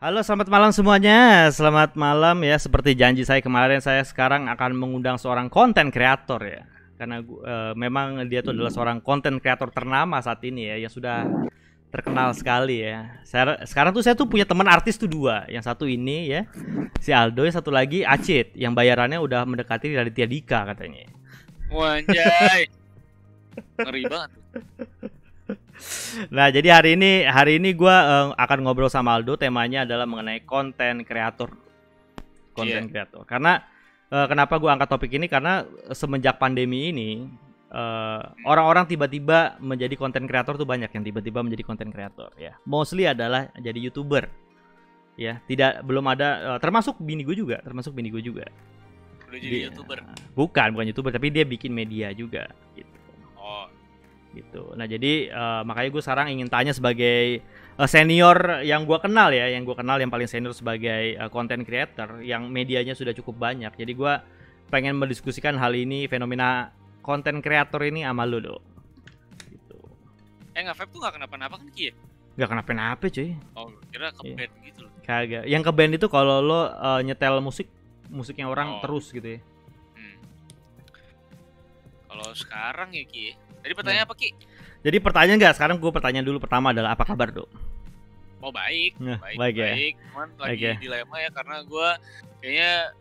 Halo, selamat malam semuanya. Selamat malam ya. Seperti janji saya kemarin, saya sekarang akan mengundang seorang konten kreator ya. Karena memang dia tuh adalah seorang konten kreator ternama saat ini ya, yang sudah terkenal sekali ya. Sekarang tuh saya tuh punya teman artis tuh dua. Yang satu ini ya, si Aldo, yang satu lagi Acit, yang bayarannya udah mendekati Raditya Dika katanya. Wanjay. Ngeri banget. Nah, jadi hari ini gue akan ngobrol sama Aldo. Temanya adalah mengenai konten kreator. Konten kreator. Karena kenapa gue angkat topik ini? Karena semenjak pandemi ini orang-orang tiba-tiba menjadi konten kreator tuh banyak yang tiba-tiba menjadi konten kreator ya. Mostly adalah jadi YouTuber. Ya, belum ada termasuk bini gue juga, Udah jadi YouTuber. Bukan YouTuber, tapi dia bikin media juga gitu. Oh. Gitu. Nah, jadi makanya gue sekarang ingin tanya sebagai senior yang gue kenal ya, yang paling senior sebagai content creator yang medianya sudah cukup banyak. Jadi gue pengen mendiskusikan hal ini, fenomena content creator ini sama lu, Do. Gitu. Nge-vape tuh gak kenapa-napa kan, Ki? Gak kenapa-napa, cuy. Oh, kira ke-band gitu loh. Kagak. Yang ke-band itu kalau lo nyetel musiknya orang terus gitu ya. Kalau sekarang ya, Ki. Tadi pertanyaan apa, Ki? Jadi pertanyaan enggak? Sekarang gue pertanyaan dulu pertama adalah apa kabar, Do? Oh, baik. Baik ya. Cuman lagi dilema ya karena gue kayaknya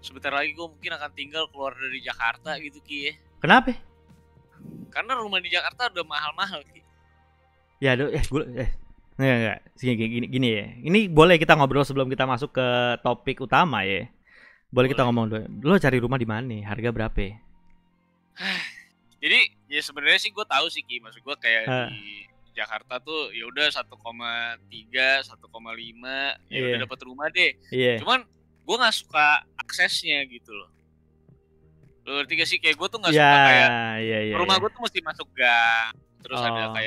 sebentar lagi gue mungkin akan tinggal keluar dari Jakarta gitu, Ki. Kenapa? Karena rumah di Jakarta udah mahal-mahal, Ki. Ya, Do, enggak. Gini ya. Ini boleh kita ngobrol sebelum kita masuk ke topik utama ya. Boleh kita ngomong dulu. Lo cari rumah di mana? Harga berapa? Jadi ya sebenarnya sih gue tahu sih, Ki, maksud gue kayak di Jakarta tuh ya udah 1,3, 1,5 ya udah dapat rumah deh. Cuman gue nggak suka aksesnya gitu loh. Lo ngerti gak sih, kayak gue tuh nggak suka kayak rumah gue tuh mesti masuk gang, terus ada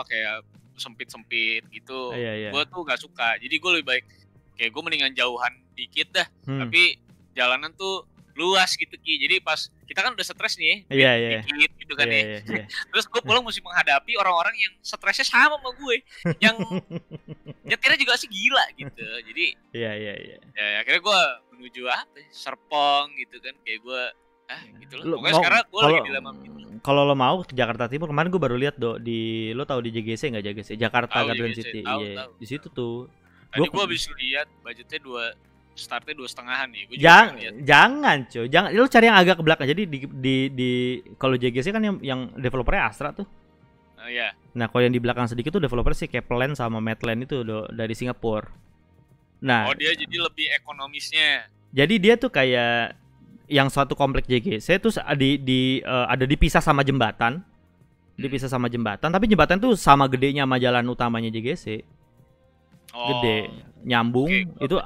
kayak sempit gitu. Gue tuh nggak suka. Jadi gue lebih baik kayak gue mendingan jauhan dikit dah, tapi jalanan tuh luas gitu, Ki. Jadi pas kita kan udah stres nih dikit gitu kan ya. Terus gue pulang mesti menghadapi orang-orang yang stresnya sama gue, yang nyetirnya juga sih gila gitu. Jadi ya akhirnya gue menuju Serpong gitu kan, kayak gue gitu loh. Pokoknya sekarang gue lagi dilema gitu. Kalau lo mau ke Jakarta Timur, kemarin gue baru lihat, Do, lo tahu di JGC nggak? JGC Jakarta Garden City. Iya, di situ tuh. Tadi gue habis lihat budgetnya startnya 2,5-an nih. Jangan, cuy. Jangan. Lu cari yang agak ke belakang. Jadi di kalau JGC kan yang developernya Astra tuh. Oh iya. Nah, kalau yang di belakang sedikit tuh developer sih Kaplan sama Medland itu dari Singapura. Nah, dia jadi lebih ekonomisnya. Jadi dia tuh kayak yang suatu komplek JGC tuh ada dipisah sama jembatan. Dipisah sama jembatan, tapi jembatan tuh sama gedenya sama jalan utamanya JGC. Gede, nyambung. Itu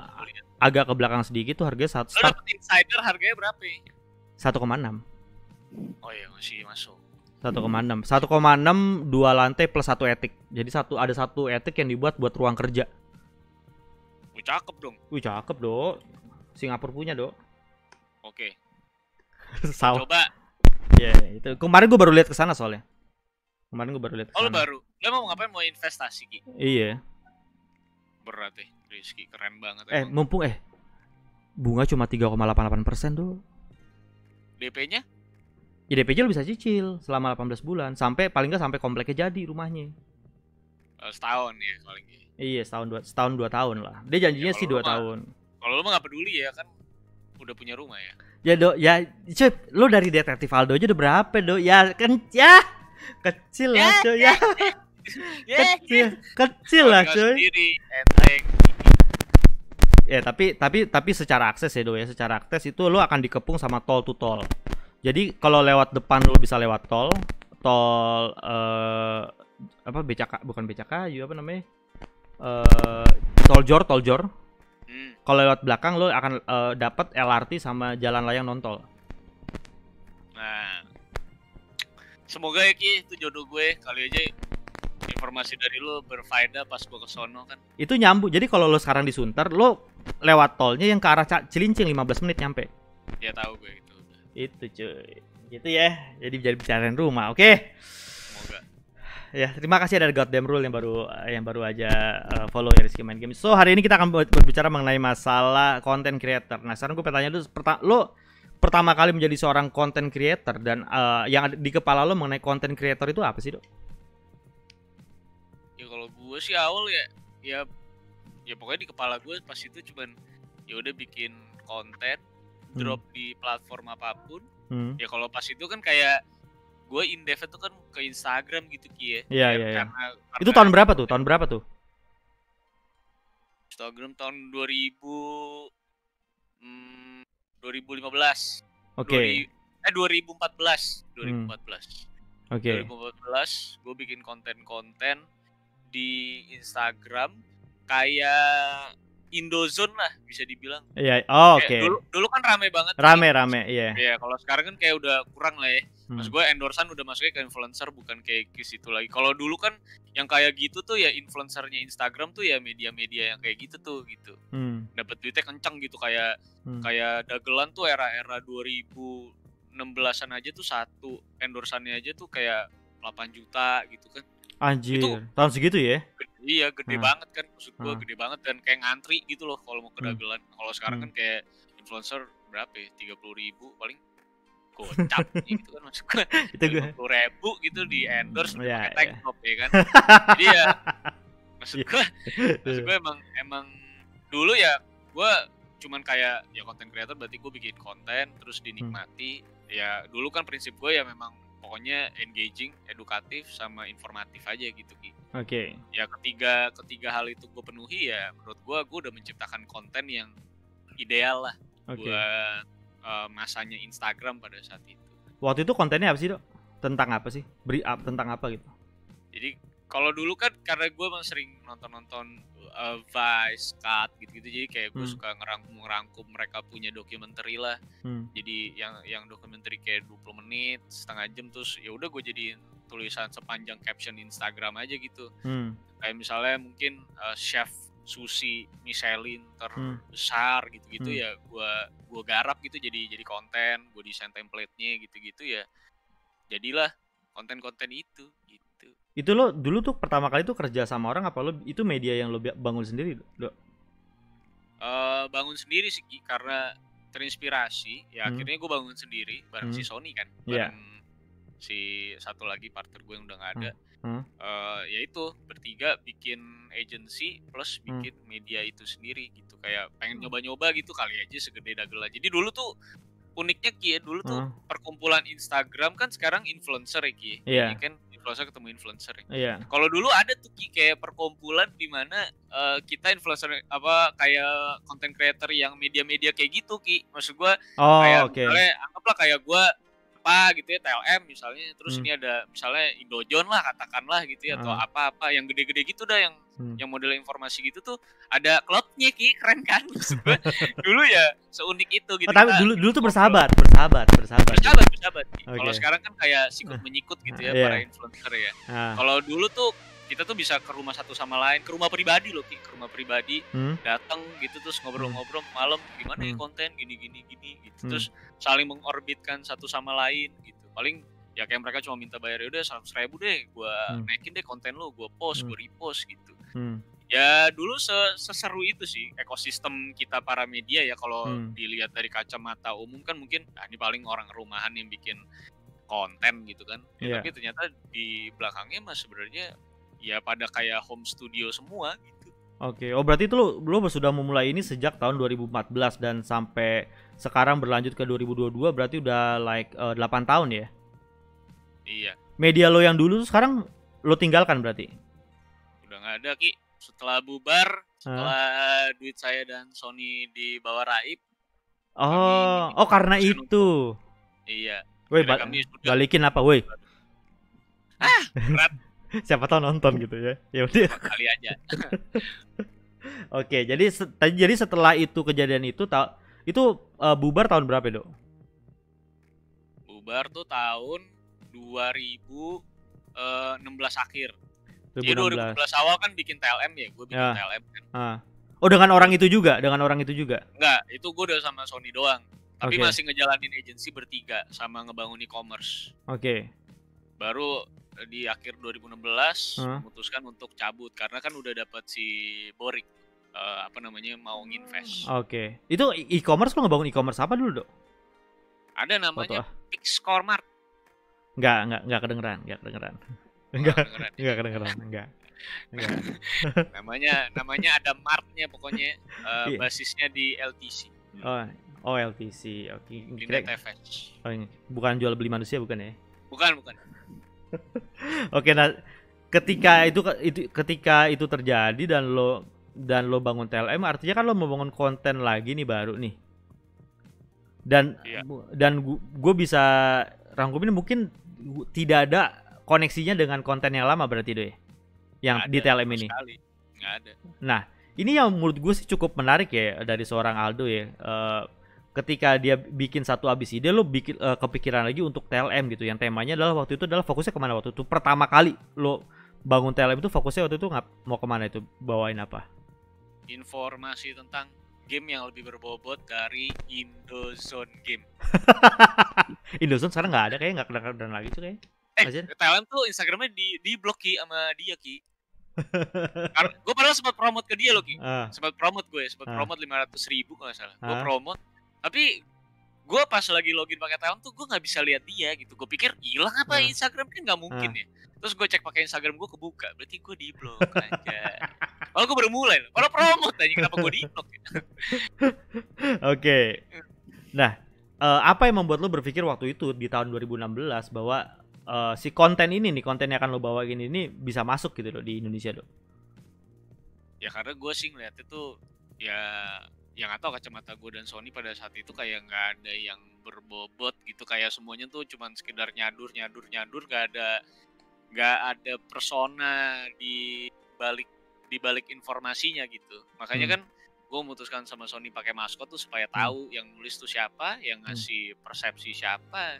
agak ke belakang sedikit tuh harganya Lo dapet insider harganya berapa? 1,6. Oh iya, masih masuk. 1,6 2 lantai plus 1 etik. Jadi ada satu etik yang dibuat buat ruang kerja. Cakep dong. Cakep, Do. Singapura punya, Do. Oke. Coba. Ya, itu. Kemarin gue baru lihat ke sana soalnya. Oh, lo baru. Lo mau ngapain? Mau investasi, Ki? Iya. Berat ya, Rizky, keren banget. Mumpung bunga cuma 3,88%, Do. DP-nya? Ya, DP-nya lo bisa cicil selama 18 bulan, paling nggak sampai kompleknya jadi rumahnya. Setahun ya paling. Iya, setahun 2 tahun lah. Dia janjinya sih 2 tahun. Kalau lo mah nggak peduli ya kan, udah punya rumah ya. Ya, Do, ya, cuy, lo dari detektif Aldo aja udah berapa, Do? Ya kan, ya kecil lah, cuy, ya. Kecil lah, cuy. Ya, tapi secara akses ya, Do, ya. Secara akses itu lo akan dikepung sama tol to tol. Jadi kalau lewat depan lo bisa lewat tol bukan becakayu, apa namanya? Tol jor. Kalau lewat belakang lo akan dapat LRT sama jalan layang non tol. Nah, semoga ya, Ki, itu jodoh gue. Kali aja informasi dari lo berfaedah pas gue kesono kan. Itu nyambung. Jadi kalau lo sekarang di Sunter, lo lewat tolnya yang ke arah Cilincing 15 menit nyampe. Ya tahu gue itu. Itu, cuy. Gitu ya. Jadi bicarain rumah, oke? Semoga. Ya, terima kasih ada Goddamn Rule yang baru aja follow Rizky Main Game. So, hari ini kita akan berbicara mengenai masalah content creator. Nah, sekarang gue bertanya dulu, lo pertama kali menjadi seorang content creator dan yang di kepala lo mengenai content creator itu apa sih, Dok? Ya kalau gue sih awal ya pokoknya di kepala gue pas itu cuman ya udah bikin konten, drop di platform apapun. Ya kalau pas itu kan kayak gue in-depth itu kan ke Instagram gitu Ki ya. Iya. Itu tahun berapa tuh? Instagram tahun 2015. Oke. 2014. Oke. 2014 gue bikin konten di Instagram kayak Indozone lah bisa dibilang. Iya, oke. Dulu kan rame banget. Rame, iya. Iya, kalau sekarang kan kayak udah kurang lah ya. Mas gue endorsan udah masuknya ke influencer bukan kayak ke situ lagi. Kalau dulu kan yang kayak gitu tuh ya influencernya Instagram tuh ya media-media yang kayak gitu tuh gitu. Dapat duitnya kenceng gitu kayak dagelan tuh era-era 2016-an aja tuh satu endorsannya aja tuh kayak 8 juta gitu kan. Anjir, itu, tahun segitu ya? Iya, gede banget kan. Maksud gue gede banget dan kayak ngantri gitu loh kalau mau ke dagelan. Kalau sekarang kan kayak influencer berapa ya? 30.000 paling gocap gitu kan maksud gue. 50.000 gitu di endorse pakai tank top ya kan. Jadi ya maksud gue emang dulu ya gue cuman kayak ya content creator berarti gue bikin konten terus dinikmati. Ya dulu kan prinsip gue ya memang pokoknya engaging, edukatif sama informatif aja gitu Ki. Oke. Ya ketiga hal itu gue penuhi ya menurut gue udah menciptakan konten yang ideal lah buat masanya Instagram pada saat itu. Waktu itu kontennya apa sih, Dok? Tentang apa sih? Tentang apa gitu? Jadi kalau dulu kan karena gue emang sering nonton Vice, Cut gitu-gitu, jadi kayak gue suka ngerangkum mereka punya dokumenter lah. Jadi yang dokumenter kayak 20 menit, setengah jam terus ya udah gue jadiin tulisan sepanjang caption Instagram aja gitu. Kayak misalnya mungkin chef sushi Michelin terbesar gitu-gitu ya gue garap gitu jadi konten, gue desain template-nya gitu-gitu ya. Jadilah konten-konten itu gitu. Itu lo dulu tuh pertama kali tuh kerja sama orang apa lo itu media yang lo bangun sendiri, Dok? Bangun sendiri sih karena terinspirasi ya akhirnya gue bangun sendiri bareng si Sony kan, bareng si satu lagi partner gue yang udah nggak ada. Ya itu bertiga bikin agency plus bikin media itu sendiri gitu, kayak pengen nyoba-nyoba gitu kali aja segede dagelan. Jadi dulu tuh uniknya Ki ya, dulu tuh perkumpulan Instagram kan sekarang influencer ya Ki. Jadi kan influencer ketemu influencer ya. Kalau dulu ada tuh Ki kayak perkumpulan di mana kita influencer apa kayak content creator yang media-media kayak gitu Ki. Maksud gua kayak misalnya anggaplah kayak gua apa gitu ya, TLM misalnya, terus ini ada misalnya Indozone lah katakanlah gitu ya, atau apa-apa yang gede-gede gitu dah yang model informasi gitu tuh ada klubnya Ki, keren kan maksud gue. Dulu ya seunik itu gitu. Tapi dulu tuh bersahabat Ki. Kalau sekarang kan kayak sikut menyikut gitu ya para influencer ya. Kalau dulu tuh kita tuh bisa ke rumah satu sama lain, ke rumah pribadi loh Ki, ke rumah pribadi datang gitu terus ngobrol-ngobrol malam gimana ya konten gini gitu. Terus saling mengorbitkan satu sama lain gitu. Paling ya kayak mereka cuma minta bayar ya udah 100.000 deh, gua naikin deh konten lu, gua post, gua repost gitu. Ya dulu seseru itu sih ekosistem kita para media ya kalau dilihat dari kacamata umum kan mungkin ini paling orang rumahan yang bikin konten gitu kan. Ya, tapi ternyata di belakangnya mah sebenarnya ya pada kayak home studio semua gitu. Oke, berarti itu lo sudah memulai ini sejak tahun 2014 dan sampai sekarang berlanjut ke 2022 berarti udah 8 tahun ya? Iya. Media lo yang dulu sekarang lo tinggalkan berarti? Udah nggak ada Ki. Setelah bubar, setelah duit saya dan Sony dibawa Raib. Karena itu. Iya. Woi, balikin apa woi? Berat. Siapa tahu nonton gitu ya. Ya udah kali aja. Oke, jadi setelah itu kejadian itu bubar tahun berapa, Dok? Bubar tuh tahun 2016 akhir. 2016. Jadi 2016 awal kan bikin TLM ya, gue bikin TLM kan. Dengan orang itu juga? Enggak, itu gue udah sama Sony doang. Tapi masih ngejalanin agensi bertiga sama ngebangun e-commerce. Oke. Baru di akhir 2016 memutuskan untuk cabut karena kan udah dapat si Borik mau nginvest. Oke. Itu e-commerce, lo ngebangun e-commerce apa dulu, Dok? Ada namanya Pixcore Mart. Enggak kedengeran. Enggak kedengeran. namanya ada martnya pokoknya, basisnya di LTC. LTC. Oke. Bukan jual beli manusia, bukan ya? Bukan. Oke, nah ketika itu terjadi dan lo bangun TLM, artinya kan lo mau bangun konten lagi nih baru nih. Dan gue bisa rangkumin mungkin tidak ada koneksinya dengan konten yang lama berarti deh, yang di TLM ini. Nggak ada. Nah, ini yang menurut gue sih cukup menarik ya dari seorang Aldo ya. Ketika dia bikin satu abis ide, lo bikin kepikiran lagi untuk TLM gitu. Yang temanya adalah waktu itu adalah fokusnya kemana waktu itu? Pertama kali lo bangun TLM itu fokusnya waktu itu mau kemana itu? Bawain apa? Informasi tentang game yang lebih berbobot dari Indozone Game. Indozone sekarang nggak ada, kayaknya nggak kedengeran lagi tuh kayaknya. TLM tuh Instagramnya di blok Ki sama dia Ki. Gue padahal sempat promote ke dia loh Ki. Sempat promote 500.000 kalau nggak salah. Gue promote, tapi gue pas lagi login pakai TLM tuh gue nggak bisa lihat dia gitu. Gue pikir hilang apa Instagram, kan nggak mungkin ya. Terus gue cek pakai Instagram gue kebuka, berarti gue di blok aja. Kalau gue baru mulai, kalau promote aja kenapa gue di blok? Oke. Nah, apa yang membuat lo berpikir waktu itu di tahun 2016 bahwa si konten yang akan lo bawain ini bisa masuk gitu loh di Indonesia, Dok? Ya karena gue sih ngeliatnya tuh ya yang nggak tahu, kacamata gue dan Sony pada saat itu kayak nggak ada yang berbobot gitu, kayak semuanya tuh cuman sekedar nyadur, nggak ada persona di balik informasinya gitu. Makanya kan gue memutuskan sama Sony pakai maskot tuh supaya tahu yang nulis tuh siapa, yang ngasih persepsi siapa,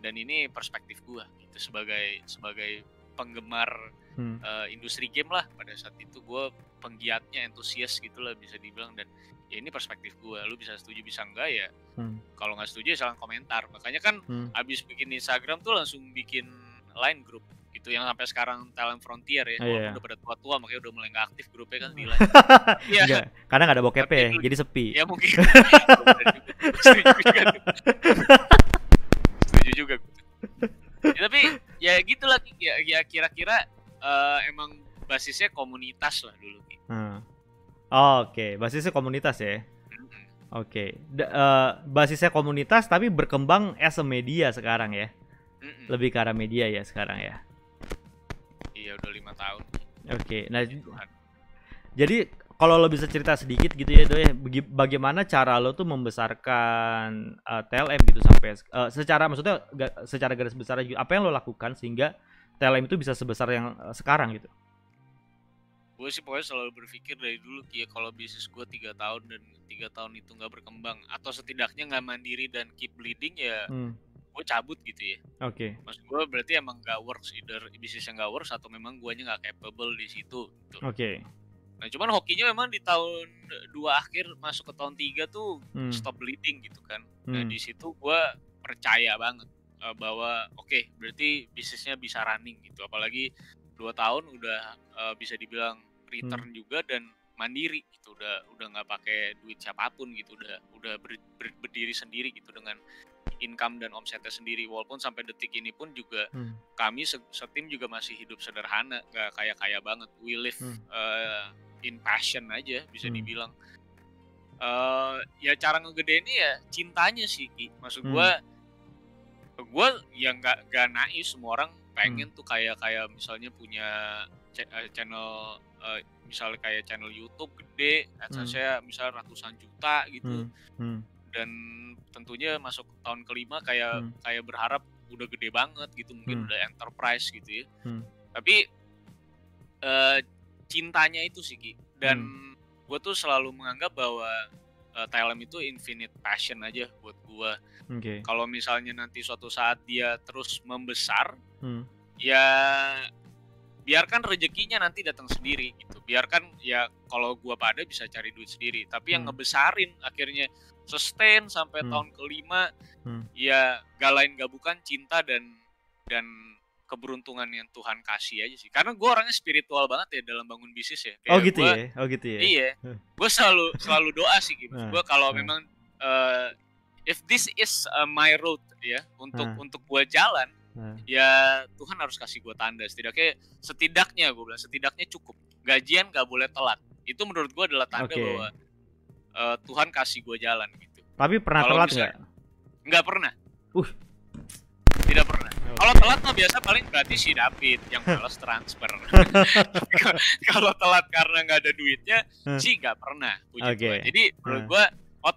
dan ini perspektif gue gitu sebagai penggemar industri game lah. Pada saat itu gue penggiatnya, entusias gitulah bisa dibilang, dan ya ini perspektif gue. Lu bisa setuju bisa enggak ya, kalau nggak setuju ya silahkan komentar. Makanya kan abis bikin Instagram tuh langsung bikin line group gitu yang sampai sekarang Talent Frontier ya. Walaupun udah pada tua-tua makanya udah mulai nggak aktif grupnya kan di line. Iya. Karena nggak ada bokepnya ya, jadi sepi. Ya mungkin. Setuju juga. Ya, tapi ya gitulah ya kira-kira emang basisnya komunitas lah dulu. Oke, basisnya komunitas ya. Oke. Basisnya komunitas tapi berkembang as a media sekarang ya. Lebih ke arah media ya sekarang ya. Iya, udah 5 tahun. Oke. Nah, jadi kalau lo bisa cerita sedikit gitu ya, Doy, bagaimana cara lo tuh membesarkan TLM gitu sampai secara garis besar juga, apa yang lo lakukan sehingga TLM itu bisa sebesar yang sekarang gitu? Gue sih pokoknya selalu berpikir dari dulu ya, kalau bisnis gue 3 tahun dan 3 tahun itu nggak berkembang atau setidaknya nggak mandiri dan keep bleeding ya, gue cabut gitu ya. Oke. Maksud gue berarti emang nggak works, either bisnisnya nggak works atau memang guanya nggak capable di situ. Gitu. Oke. Nah cuman hokinya memang di tahun 2 akhir masuk ke tahun 3 tuh stop bleeding gitu kan. Nah di situ gue percaya banget bahwa oke, berarti bisnisnya bisa running gitu. Apalagi 2 tahun udah bisa dibilang return juga dan mandiri gitu, udah nggak pakai duit siapapun gitu, udah berdiri sendiri gitu dengan income dan omsetnya sendiri. Walaupun sampai detik ini pun juga kami setim juga masih hidup sederhana, nggak kaya banget. We live in passion aja bisa dibilang. Ya cara ngegedeinnya ya cintanya sih Ki. Maksud gue ya nggak naif, semua orang pengen tuh kayak misalnya punya channel misalnya kayak channel YouTube gede, saya misalnya ratusan juta gitu, dan tentunya masuk tahun kelima kayak berharap udah gede banget gitu, mungkin udah enterprise gitu ya. Tapi cintanya itu sih Ki, dan gue tuh selalu menganggap bahwa TLM itu infinite passion aja buat gue. Kalau misalnya nanti suatu saat dia terus membesar, ya biarkan rezekinya nanti datang sendiri gitu. Biarkan ya kalau gua pada bisa cari duit sendiri, tapi yang ngebesarin akhirnya sustain sampai tahun kelima ya gak lain gak bukan cinta dan keberuntungan yang Tuhan kasih aja sih. Karena gue orangnya spiritual banget ya dalam bangun bisnis ya. Kayak gitu ya? Oh gitu ya? Iya. Gue selalu doa sih gitu. Gue kalau memang if this is my road ya untuk gue jalan, ya Tuhan harus kasih gue tanda. Setidaknya gue bilang setidaknya cukup. Gajian gak boleh telat. Itu menurut gue adalah tanda bahwa Tuhan kasih gue jalan gitu. Tapi pernah telat nggak? Nggak pernah. Tidak pernah. Kalau telat mah biasa paling berarti si David yang malas transfer. Kalau telat karena nggak ada duitnya sih nggak pernah. Jadi menurut gue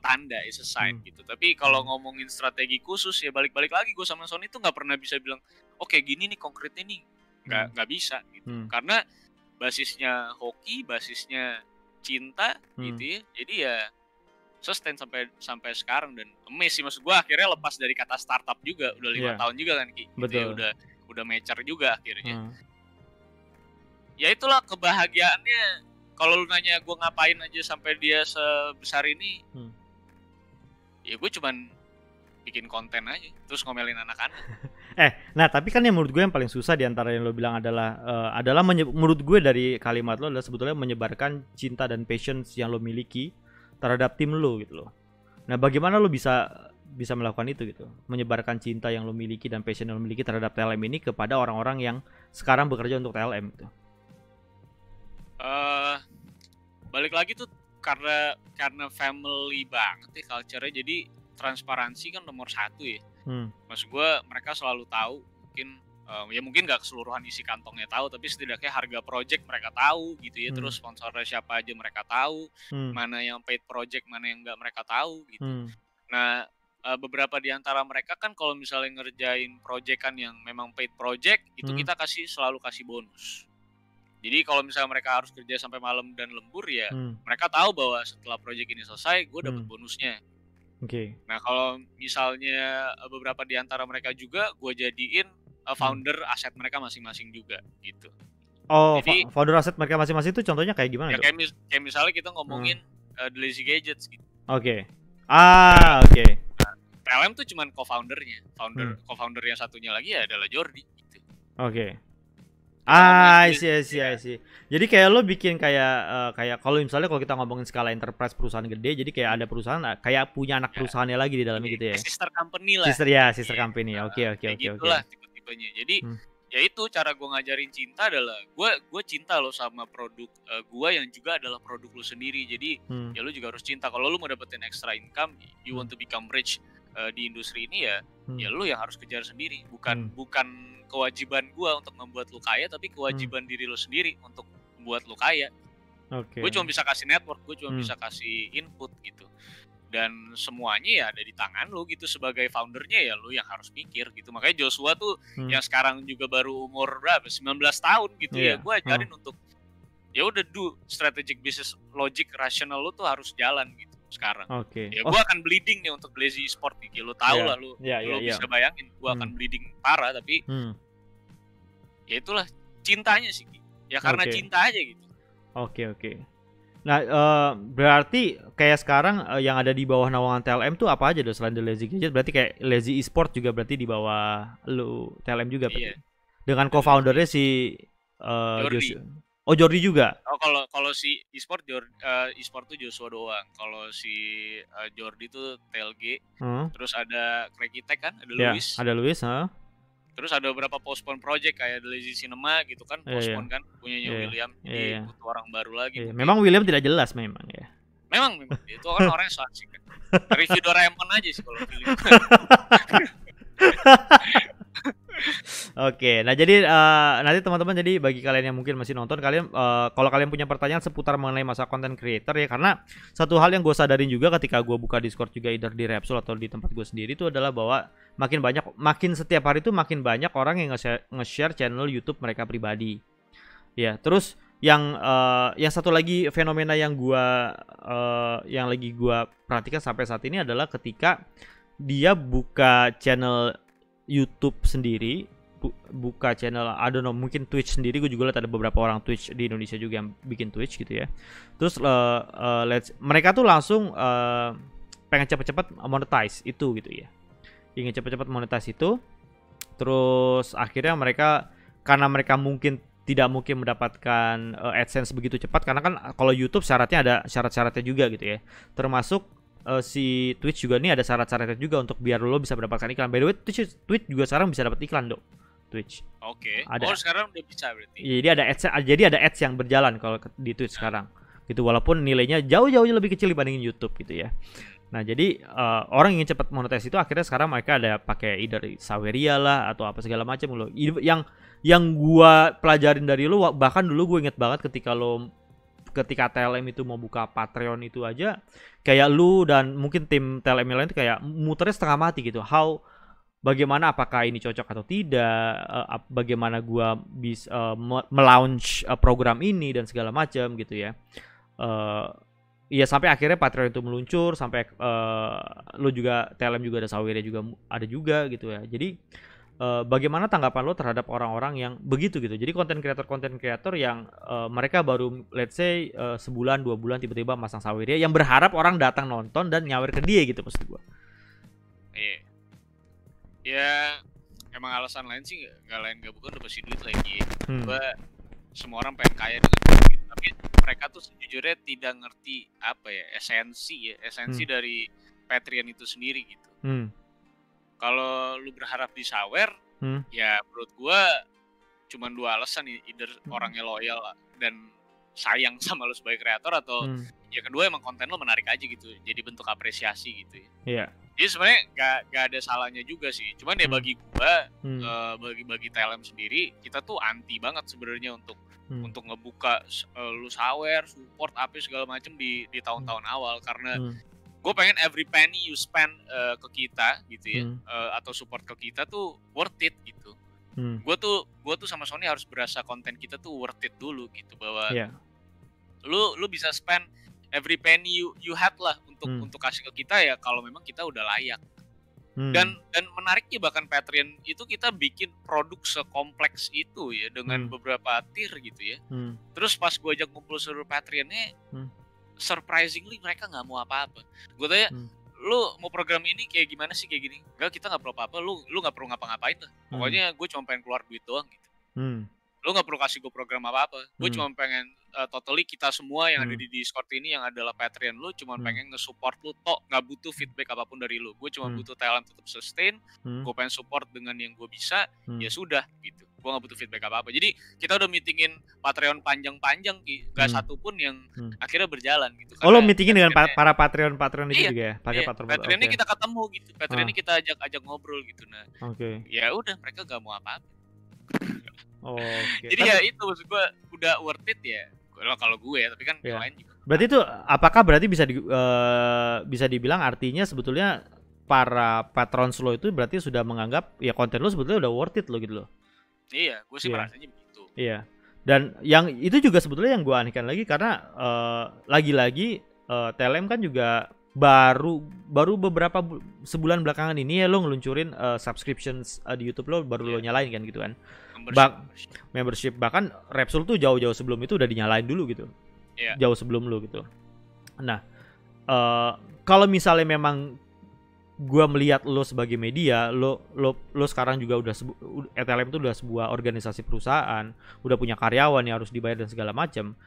tanda is a sign gitu. Tapi kalau ngomongin strategi khusus ya balik-balik lagi gue sama Sony tuh nggak pernah bisa bilang oke, gini nih konkretnya nih nggak bisa gitu. Karena basisnya hoki, basisnya cinta gitu ya. Jadi ya sustain sampai sekarang dan amazed sih, maksud gue akhirnya lepas dari kata startup juga udah 5 tahun juga kan Ki. Betul. Gitu ya, udah mature juga akhirnya. Ya itulah kebahagiaannya. Kalau lu nanya gue ngapain aja sampai dia sebesar ini, ya gue cuman bikin konten aja terus ngomelin anak-anak. Nah tapi kan yang menurut gue yang paling susah diantara yang lo bilang adalah menurut gue dari kalimat lo adalah sebetulnya menyebarkan cinta dan passion yang lo miliki terhadap tim lo gitu loh. Nah, bagaimana lo bisa melakukan itu gitu? Menyebarkan cinta yang lo miliki dan passion yang lo miliki terhadap TLM ini kepada orang-orang yang sekarang bekerja untuk TLM gitu. Balik lagi tuh karena family banget ya culture-nya, jadi transparansi kan nomor 1 ya. Maksud gue mereka selalu tahu, mungkin gak keseluruhan isi kantongnya tahu, tapi setidaknya harga project mereka tahu gitu ya. Terus sponsornya siapa aja mereka tahu, mana yang paid project, mana yang gak mereka tahu gitu. Nah beberapa di antara mereka kan kalau misalnya ngerjain project kan yang memang paid project itu kita selalu kasih bonus. Jadi kalau misalnya mereka harus kerja sampai malam dan lembur ya mereka tahu bahwa setelah project ini selesai gue dapat bonusnya. Nah kalau misalnya beberapa di antara mereka juga gue jadiin founder aset mereka masing-masing juga gitu. Jadi, founder aset mereka masing-masing itu contohnya kayak gimana? Ya kayak misalnya kita ngomongin The Lazy Gadgets gitu. Oke. PLM tuh cuman co-foundernya. Co-founder yang satunya lagi ya adalah Jordi gitu. I see. Jadi kayak lo bikin kayak kalau misalnya kalau kita ngomongin skala enterprise perusahaan gede, jadi kayak ada perusahaan kayak punya anak perusahaannya lagi di dalamnya gitu ya. Sister company lah. Sister company. Oke. Gitulah tipe-tipenya. Jadi ya itu cara gue ngajarin cinta adalah gue cinta lo sama produk gue yang juga adalah produk lo sendiri. Jadi ya lo juga harus cinta. Kalau lo mau dapetin extra income, you want to become rich di industri ini ya lo yang harus kejar sendiri. Bukan kewajiban gue untuk membuat lo kaya, tapi kewajiban diri lo sendiri untuk membuat lo kaya. Gue cuma bisa kasih network, gue cuma bisa kasih input gitu. Dan semuanya ya ada di tangan lo gitu, sebagai foundernya ya lo yang harus mikir gitu. Makanya Joshua tuh yang sekarang juga baru umur berapa? 19 tahun gitu ya. Gue ajarin untuk ya udah do strategic business logic rational lo tuh harus jalan gitu sekarang. Ya gue akan bleeding nih untuk Lazy Sport nih. Lo tau lah lo bisa bayangin gue akan bleeding parah, tapi ya itulah cintanya sih. Ya karena cinta aja gitu. Oke. Nah, berarti kayak sekarang yang ada di bawah naungan TLM tuh apa aja selain The Lazy Gadget? Berarti kayak Lazy Esport juga berarti di bawah lu TLM juga berarti. Dengan co-foundernya si Jordi. Jordi juga. Kalau si esport tuh Joshua doang. Kalau si Jordi tuh TLG. Terus ada Cracky Tech kan, ada Luis. Ada Luis, Terus ada beberapa postpone project kayak The Lazy Cinema gitu kan, postpone kan punyanya William. Jadi butuh orang baru lagi. Memang William tidak jelas memang ya. Memang itu kan orangnya so asik kan. Review Doraemon aja sih kalau William. Oke, nah jadi nanti teman-teman, jadi bagi kalian yang mungkin masih nonton, kalian kalau kalian punya pertanyaan seputar mengenai masa content creator ya, karena satu hal yang gue sadarin juga ketika gue buka Discord juga either di Repsol atau di tempat gue sendiri itu adalah bahwa makin setiap hari itu makin banyak orang yang nge-share channel YouTube mereka pribadi. Ya, terus yang satu lagi fenomena yang lagi gue perhatikan sampai saat ini adalah ketika dia buka channel YouTube sendiri, buka channel, I don't know, mungkin Twitch sendiri. Gue juga lihat ada beberapa orang Twitch di Indonesia juga yang bikin Twitch gitu ya. Terus mereka tuh langsung pengen cepet-cepet monetize itu gitu ya. Ingin cepet-cepet monetize itu. Terus akhirnya karena mereka tidak mungkin mendapatkan AdSense begitu cepat, karena kan kalau YouTube syaratnya ada syarat-syaratnya juga gitu ya. Termasuk si Twitch juga nih ada syarat-syaratnya juga untuk biar lo bisa mendapatkan iklan. By the way, Twitch juga sekarang bisa dapat iklan, Dok. Twitch. Oke. Oh, sekarang udah bisa berarti. Jadi ada ads yang berjalan kalau di Twitch sekarang. Gitu, walaupun nilainya jauh-jauh lebih kecil dibandingin YouTube gitu ya. Nah, jadi orang ingin cepat monetis itu akhirnya sekarang mereka ada pakai dari Saweria lah atau apa segala macam lo. Yang gua pelajarin dari lo, bahkan dulu gue inget banget ketika TLM itu mau buka Patreon itu aja, kayak lu dan mungkin tim TLM lain itu kayak muternya setengah mati gitu. Bagaimana, apakah ini cocok atau tidak, bagaimana gua bisa melaunch program ini dan segala macam gitu ya. Iya, sampai akhirnya Patreon itu meluncur, sampai lu juga TLM juga ada, Saweria juga ada juga gitu ya. Jadi bagaimana tanggapan lo terhadap orang-orang yang begitu gitu? Jadi konten kreator yang mereka baru let's say sebulan 2 bulan tiba-tiba masang Saweria, yang berharap orang datang nonton dan nyawer ke dia gitu maksud gua. Iya. Ya emang alasan lain sih nggak bukan udah pasti duit lagi. Semua orang pengen kaya dengan gitu, tapi mereka tuh sejujurnya tidak ngerti apa ya esensi dari Patreon itu sendiri gitu. Kalau lu berharap di sawer, ya menurut gua cuma 2 alasan, either orangnya loyal dan sayang sama lu sebagai kreator, atau ya kedua emang konten lu menarik aja gitu, jadi bentuk apresiasi gitu ya. Iya. Jadi sebenarnya nggak ada salahnya juga sih. Cuman ya bagi gua, bagi TLM sendiri, kita tuh anti banget sebenarnya untuk ngebuka lu sawer, support apa segala macem di tahun-tahun awal, karena gue pengen every penny you spend ke kita gitu ya, atau support ke kita tuh worth it gitu. Gue tuh sama Sony harus berasa konten kita tuh worth it dulu gitu, bahwa lu bisa spend every penny you had lah untuk kasih ke kita ya kalau memang kita udah layak. Dan menariknya bahkan Patreon itu kita bikin produk sekompleks itu ya, dengan beberapa tier gitu ya. Terus pas gue ajak ngumpul seluruh Patreonnya, surprisingly mereka nggak mau apa-apa. Gue tanya, lu mau program ini kayak gimana sih, kayak gini? Enggak, kita nggak perlu apa-apa, lu nggak perlu ngapa-ngapain lah. Pokoknya gue cuma pengen keluar duit doang gitu. Lu nggak perlu kasih gue program apa-apa. Gue cuma pengen totally kita semua yang ada di Discord ini yang adalah Patreon lu, cuma pengen nge-support lu tok, nggak butuh feedback apapun dari lu. Gue cuma butuh talent tetap sustain, gue pengen support dengan yang gue bisa, ya sudah gitu. Gue nggak butuh feedback apa-apa. Jadi kita udah meetingin Patreon panjang-panjang, gak satu pun yang akhirnya berjalan gitu. Oh, lo meetingin dengan para Patreon itu juga ya? Patreon ini kita ketemu gitu, Patreon ini kita ajak ngobrol gitu. Nah, ya udah, mereka gak mau apa-apa. Jadi ya itu maksud gue, udah worth it ya kalau gue ya, tapi kan yang lain juga. Berarti itu apakah berarti bisa dibilang artinya sebetulnya para patrons lo itu berarti sudah menganggap ya konten lo sebetulnya udah worth it lo gitu loh. Iya, gue sih merasanya begitu. Iya. Dan yang itu juga sebetulnya yang gue anehkan lagi, karena lagi-lagi TLM kan juga baru beberapa sebulan belakangan ini ya lo ngeluncurin subscriptions di YouTube lo, baru lo nyalain kan gitu kan. Membership. Bahkan Repsol tuh jauh-jauh sebelum itu udah dinyalain dulu gitu. Jauh sebelum lo gitu. Nah, kalau misalnya memang gua melihat lo sebagai media, lo sekarang juga udah TLM itu udah sebuah organisasi perusahaan, udah punya karyawan yang harus dibayar dan segala macam.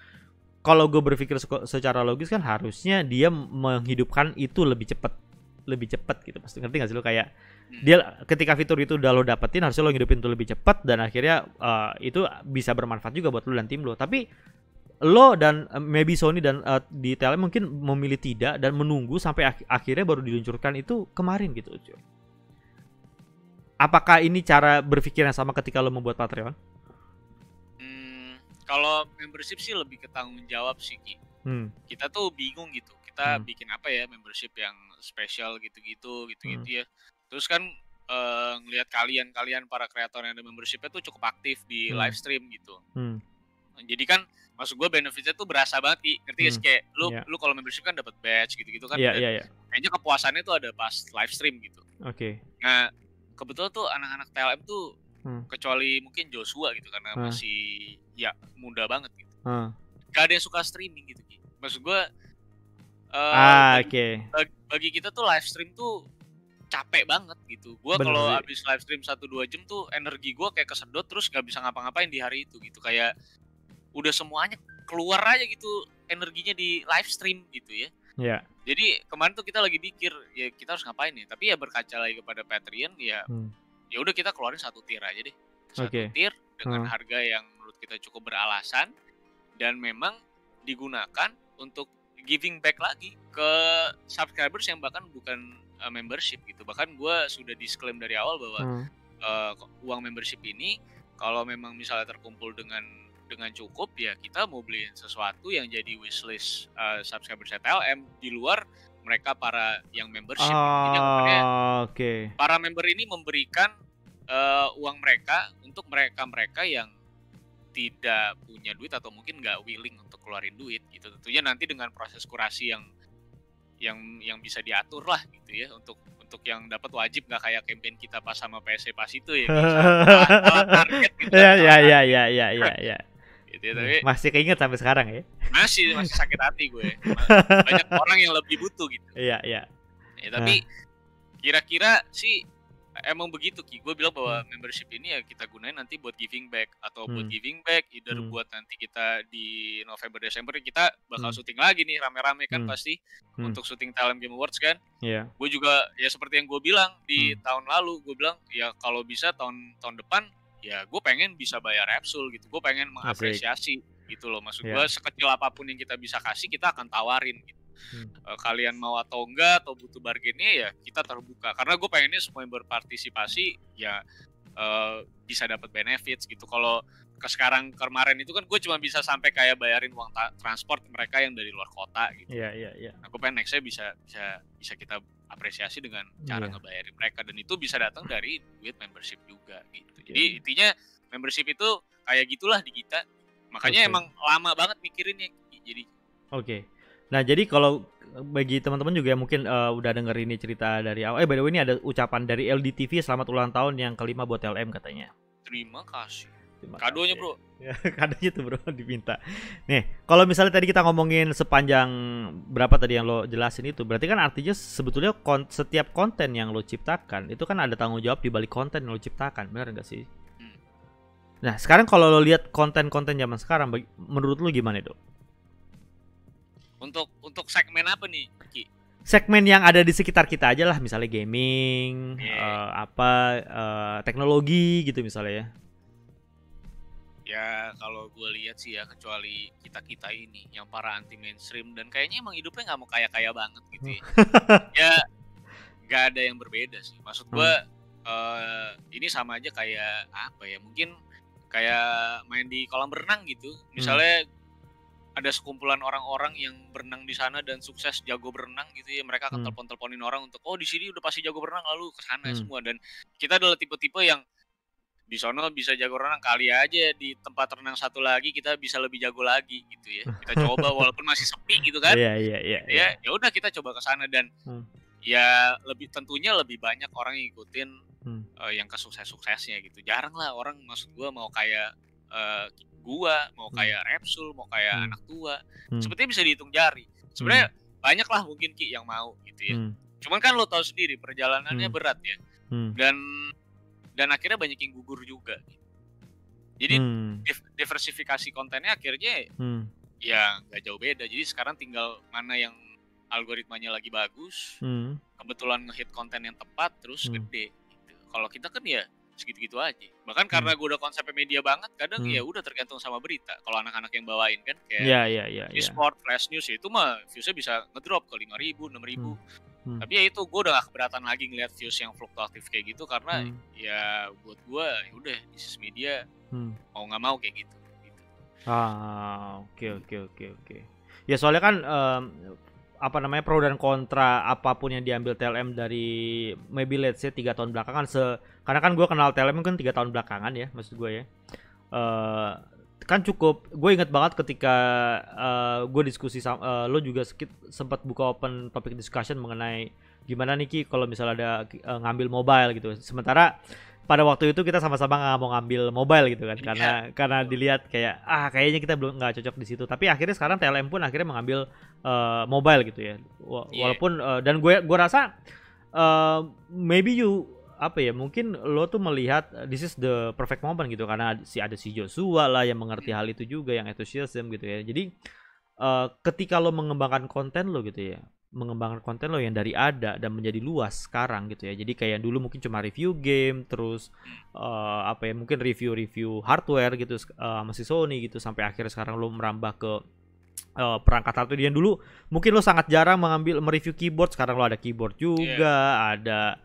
Kalau gue berpikir secara logis kan harusnya dia menghidupkan itu lebih cepat gitu. Pasti ngerti nggak sih lo, kayak dia ketika fitur itu udah lo dapetin, harusnya lo ngidupin itu lebih cepat, dan akhirnya itu bisa bermanfaat juga buat lo dan tim lo. Tapi lo dan maybe Sony dan di TLM mungkin memilih tidak dan menunggu sampai akhirnya baru diluncurkan itu kemarin gitu. Apakah ini cara berpikir yang sama ketika lo membuat Patreon? Kalau membership sih lebih ke tanggung jawab sih, Ki. Kita tuh bingung gitu. Kita bikin apa ya membership yang spesial gitu ya. Terus kan ngelihat kalian para kreator yang ada membershipnya tuh cukup aktif di live stream gitu. Jadi kan maksud gue benefitnya tuh berasa banget, Ki. Ngerti gak sih, kayak lu kalau membership kan dapat badge gitu kan. Kayaknya kepuasannya tuh ada pas live stream gitu. Nah, kebetulan tuh anak-anak TLM tuh kecuali mungkin Joshua gitu, karena masih ya muda banget gitu. Gak ada yang suka streaming gitu, Ki. Maksud gue bagi kita tuh live stream tuh capek banget gitu. Gue kalau abis live stream 1-2 jam tuh energi gue kayak kesedot, terus gak bisa ngapa-ngapain di hari itu gitu. Kayak udah semuanya keluar aja gitu energinya di live stream gitu ya. Iya. Jadi kemarin tuh kita lagi pikir ya kita harus ngapain ya. Tapi ya berkaca lagi kepada Patreon ya. Ya udah kita keluarin 1 tier aja deh. 1 tier dengan harga yang menurut kita cukup beralasan dan memang digunakan untuk giving back lagi ke subscribers yang bahkan bukan membership gitu. Bahkan gue sudah disclaim dari awal bahwa uang membership ini kalau memang misalnya terkumpul dengan cukup ya kita mau beliin sesuatu yang jadi wishlist subscribers TLM di luar mereka para yang membership. Para member ini memberikan uang mereka untuk mereka yang tidak punya duit atau mungkin nggak willing untuk keluarin duit gitu. Tentunya nanti dengan proses kurasi yang bisa diatur lah gitu ya untuk yang dapat wajib, nggak kayak campaign kita pas sama PSC pas itu ya salah target gitu. Ya. Gitu, tapi masih keinget sampai sekarang ya. Masih sakit hati gue. Banyak orang yang lebih butuh gitu. Iya. Tapi kira-kira sih emang begitu Ki. Gue bilang bahwa membership ini ya kita gunain nanti buat giving back atau buat giving back either buat nanti kita di November Desember kita bakal syuting lagi nih rame-rame kan pasti untuk syuting TLM Game Awards kan. Iya. Gue juga ya seperti yang gue bilang di tahun lalu, gue bilang ya kalau bisa tahun depan ya gue pengen bisa bayar Repsul gitu. Gue pengen mengapresiasi gitu loh. Maksud gue sekecil apapun yang kita bisa kasih kita akan tawarin gitu. Kalian mau atau enggak atau butuh bargainnya ya kita terbuka karena gue pengennya semua yang berpartisipasi ya bisa dapat benefits gitu. Kalau kemarin itu kan gue cuma bisa sampai kayak bayarin uang transport mereka yang dari luar kota gitu. Iya. Nah, gue pengen nextnya bisa kita apresiasi dengan cara ngebayarin mereka dan itu bisa datang dari duit membership juga gitu. Jadi intinya membership itu kayak gitulah di kita. Makanya emang lama banget mikirinnya jadi. Nah jadi kalau bagi teman-teman juga yang mungkin udah denger ini cerita dari awal, by the way ini ada ucapan dari LDTV selamat ulang tahun yang ke-5 buat LM katanya. Terima kasih. Kadonya bro. Ya, kadonya tuh bro diminta. Nih kalau misalnya tadi kita ngomongin sepanjang berapa tadi yang lo jelasin itu, berarti kan artinya sebetulnya setiap konten yang lo ciptakan itu kan ada tanggung jawab di balik konten yang lo ciptakan, benar nggak sih? Nah sekarang kalau lo lihat konten-konten zaman sekarang, menurut lo gimana itu? Untuk segmen apa nih, Ki? Segmen yang ada di sekitar kita aja lah, misalnya gaming, teknologi gitu misalnya ya. Ya kalau gue lihat sih ya kecuali kita ini yang para anti mainstream dan kayaknya emang hidupnya nggak mau kaya banget gitu ya. Ya nggak ada yang berbeda sih. Maksud gue ini sama aja kayak apa ya? Mungkin kayak main di kolam renang gitu. Misalnya ada sekumpulan orang-orang yang berenang di sana dan sukses jago berenang gitu ya, mereka akan telepon-teleponin orang untuk di sini udah pasti jago berenang lalu ke sana semua. Dan kita adalah tipe-tipe yang di sono bisa jago renang, kali aja di tempat renang satu lagi kita bisa lebih jago lagi gitu ya. Kita coba walaupun masih sepi gitu kan. Iya. Ya udah kita coba ke sana dan ya tentunya lebih banyak orang yang ngikutin yang kesukses-suksesnya gitu. Jarang lah orang maksud gua mau kayak gua mau kayak Repsul, mau kayak anak tua, sepertinya bisa dihitung jari. Sebenarnya banyak lah mungkin Ki yang mau gitu ya. Cuman kan lo tahu sendiri perjalanannya berat ya. Dan akhirnya banyak yang gugur juga. Jadi diversifikasi kontennya akhirnya ya nggak jauh beda. Jadi sekarang tinggal mana yang algoritmanya lagi bagus, kebetulan ngehit konten yang tepat terus gede. Gitu. Kalau kita kan ya segitu-gitu aja. Bahkan karena gue udah konsepnya media banget, kadang ya udah tergantung sama berita. Kalau anak-anak yang bawain kan kayak e-sport, flash news itu mah viewsnya bisa ngedrop ke 5.000, 6.000. Tapi ya itu gue udah gak keberatan lagi ngeliat views yang fluktuatif kayak gitu karena ya buat gue ya udah bisnis media mau nggak mau kayak gitu. Oke. Ya soalnya kan pro dan kontra apapun yang diambil TLM dari maybe let's say 3 tahun belakangan karena kan gue kenal TLM kan 3 tahun belakangan ya maksud gue ya. Kan cukup, gue inget banget ketika gue diskusi sama lo juga sempat buka open topic discussion mengenai gimana nih Ki kalau misalnya ada ngambil mobile gitu. Sementara pada waktu itu kita sama-sama nggak mau ngambil mobile gitu kan karena dilihat kayak kayaknya kita belum nggak cocok di situ. Tapi akhirnya sekarang TLM pun akhirnya mengambil mobile gitu ya. Walaupun dan gue rasa maybe you apa ya, mungkin lo tuh melihat this is the perfect moment gitu, karena ada si Joshua lah yang mengerti hal itu juga, yang enthusiasm gitu ya. Jadi ketika lo mengembangkan konten lo gitu ya, mengembangkan konten lo yang dari ada dan menjadi luas sekarang gitu ya. Jadi kayak dulu mungkin cuma review game, terus apa ya, mungkin review hardware gitu sama si Sony gitu, sampai akhirnya sekarang lo merambah ke perangkat hardware yang dulu mungkin lo sangat jarang mereview keyboard, sekarang lo ada keyboard juga, ada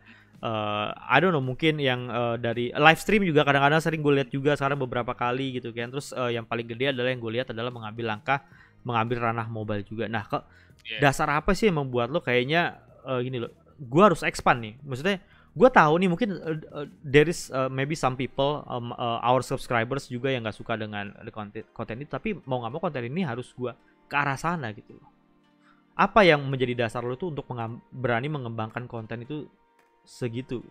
I don't know, mungkin yang dari live stream juga kadang-kadang sering gue lihat juga sekarang beberapa kali gitu kan. Terus yang paling gede adalah yang gue lihat adalah mengambil ranah mobile juga. Nah, dasar apa sih yang membuat lo kayaknya gini lo, gue harus expand nih? Maksudnya gue tahu nih mungkin there is maybe some people our subscribers juga yang nggak suka dengan konten itu, tapi mau nggak mau konten ini harus gue ke arah sana gitu loh. Apa yang menjadi dasar lo tuh untuk berani mengembangkan konten itu segitu?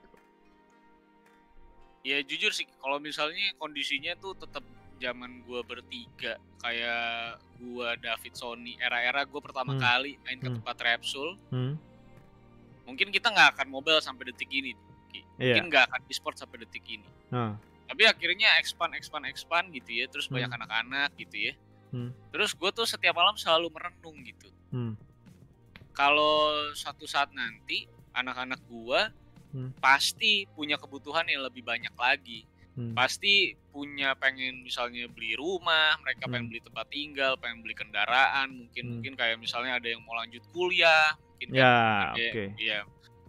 Ya jujur sih, kalau misalnya kondisinya tuh tetap zaman gue bertiga, kayak gue, David, Sony, era-era gue pertama kali main ke tempat Repsul, mungkin kita nggak akan mobile sampai detik ini, mungkin nggak akan e-sport sampai detik ini. Tapi akhirnya expand gitu ya, terus banyak anak-anak gitu ya. Terus gue tuh setiap malam selalu merenung gitu. Kalau suatu saat nanti anak-anak gue pasti punya kebutuhan yang lebih banyak lagi. Pasti punya, pengen misalnya beli rumah, mereka pengen beli tempat tinggal, pengen beli kendaraan, mungkin kayak misalnya ada yang mau lanjut kuliah, mungkin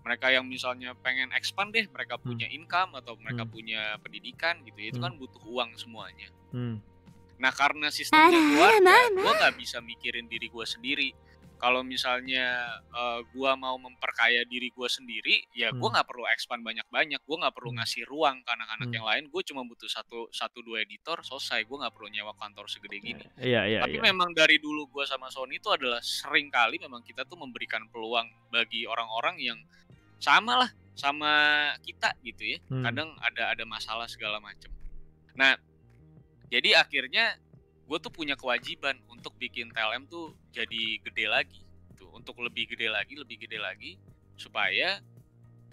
mereka yang misalnya pengen expand deh, mereka punya income atau mereka punya pendidikan gitu ya, itu kan butuh uang semuanya. Nah, karena sistemnya keluarga, gue nggak bisa mikirin diri gue sendiri. Kalau misalnya gue mau memperkaya diri gue sendiri, ya gue nggak perlu expand banyak-banyak, gue nggak perlu ngasih ruang ke anak-anak yang lain, gue cuma butuh satu dua editor, selesai, gue nggak perlu nyewa kantor segede gini. Tapi memang dari dulu gue sama Sony itu adalah sering kali memang kita tuh memberikan peluang bagi orang-orang yang sama lah sama kita gitu ya, kadang ada masalah segala macam. Nah, jadi akhirnya gue tuh punya kewajiban untuk bikin TLM tuh jadi gede lagi, tuh, untuk lebih gede lagi, supaya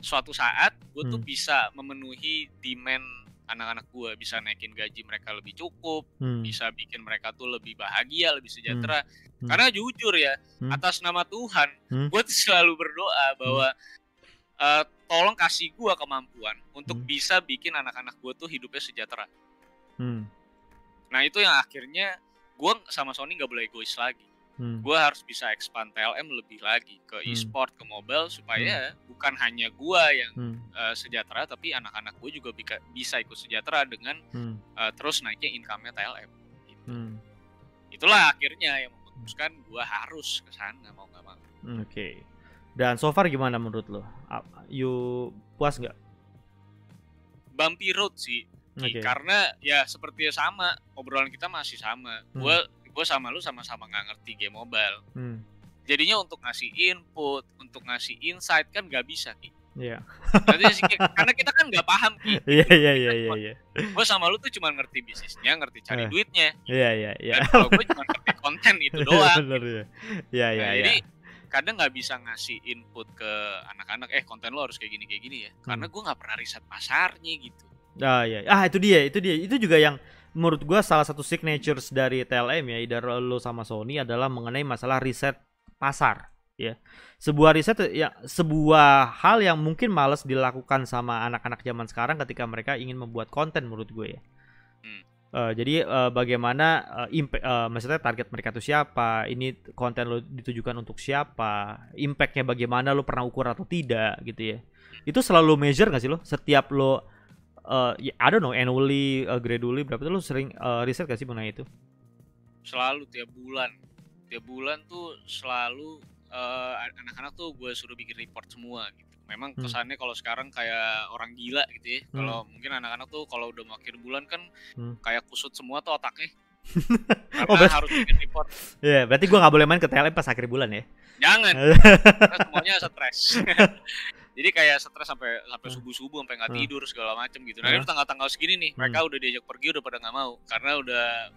suatu saat gue tuh bisa memenuhi demand anak-anak gue, bisa naikin gaji mereka lebih cukup, bisa bikin mereka tuh lebih bahagia, lebih sejahtera. Karena jujur ya, atas nama Tuhan, gue tuh selalu berdoa bahwa tolong kasih gue kemampuan untuk bisa bikin anak-anak gue tuh hidupnya sejahtera. Nah itu yang akhirnya gue sama Sony gak boleh egois lagi. Gue harus bisa expand TLM lebih lagi ke e-sport, ke mobile, supaya bukan hanya gue yang sejahtera, tapi anak-anak gue juga bisa ikut sejahtera dengan terus naiknya income-nya TLM gitu. Itulah akhirnya yang memutuskan gue harus ke sana mau gak mau. Oke. Dan so far gimana menurut lo? You puas gak? Bumpy road sih. Karena ya seperti sama, obrolan kita masih sama. Gue sama lu sama-sama nggak ngerti game mobile. Jadinya untuk ngasih input, untuk ngasih insight kan nggak bisa, Ki. Iya. Karena kita kan nggak paham, Ki. Iya. Gue sama lu tuh cuma ngerti bisnisnya, ngerti cari duitnya. Iya. Dan kalau gue cuma ngerti konten itu doang. Bener ya. Iya. Jadi kadang nggak bisa ngasih input ke anak-anak, konten lo harus kayak gini ya. Karena gue nggak pernah riset pasarnya gitu. Iya. Itu dia. Itu juga yang menurut gua salah satu signatures dari TLM ya, either lo sama Sony, adalah mengenai masalah riset pasar ya. Sebuah sebuah hal yang mungkin malas dilakukan sama anak-anak zaman sekarang ketika mereka ingin membuat konten menurut gue ya. Jadi bagaimana maksudnya target mereka itu siapa, ini konten lo ditujukan untuk siapa, impactnya bagaimana, lo pernah ukur atau tidak gitu ya. Itu selalu measure gak sih lo setiap lo I don't know, annually, gradually, berapa tuh lu sering riset gak sih mengenai itu? Selalu tiap bulan tuh selalu anak-anak tuh gue suruh bikin report semua gitu. Memang kesannya kalau sekarang kayak orang gila gitu ya. Kalau mungkin anak-anak tuh kalau udah mau akhir bulan kan kayak kusut semua tuh otaknya. Karena harus bikin report. Iya, berarti gue gak boleh main ke TLM pas akhir bulan ya? Jangan, karena semuanya stres. Jadi kayak stres sampai subuh-subuh, sampai nggak tidur segala macem gitu. Nah, itu tanggal-tanggal segini nih, mereka udah diajak pergi udah pada nggak mau karena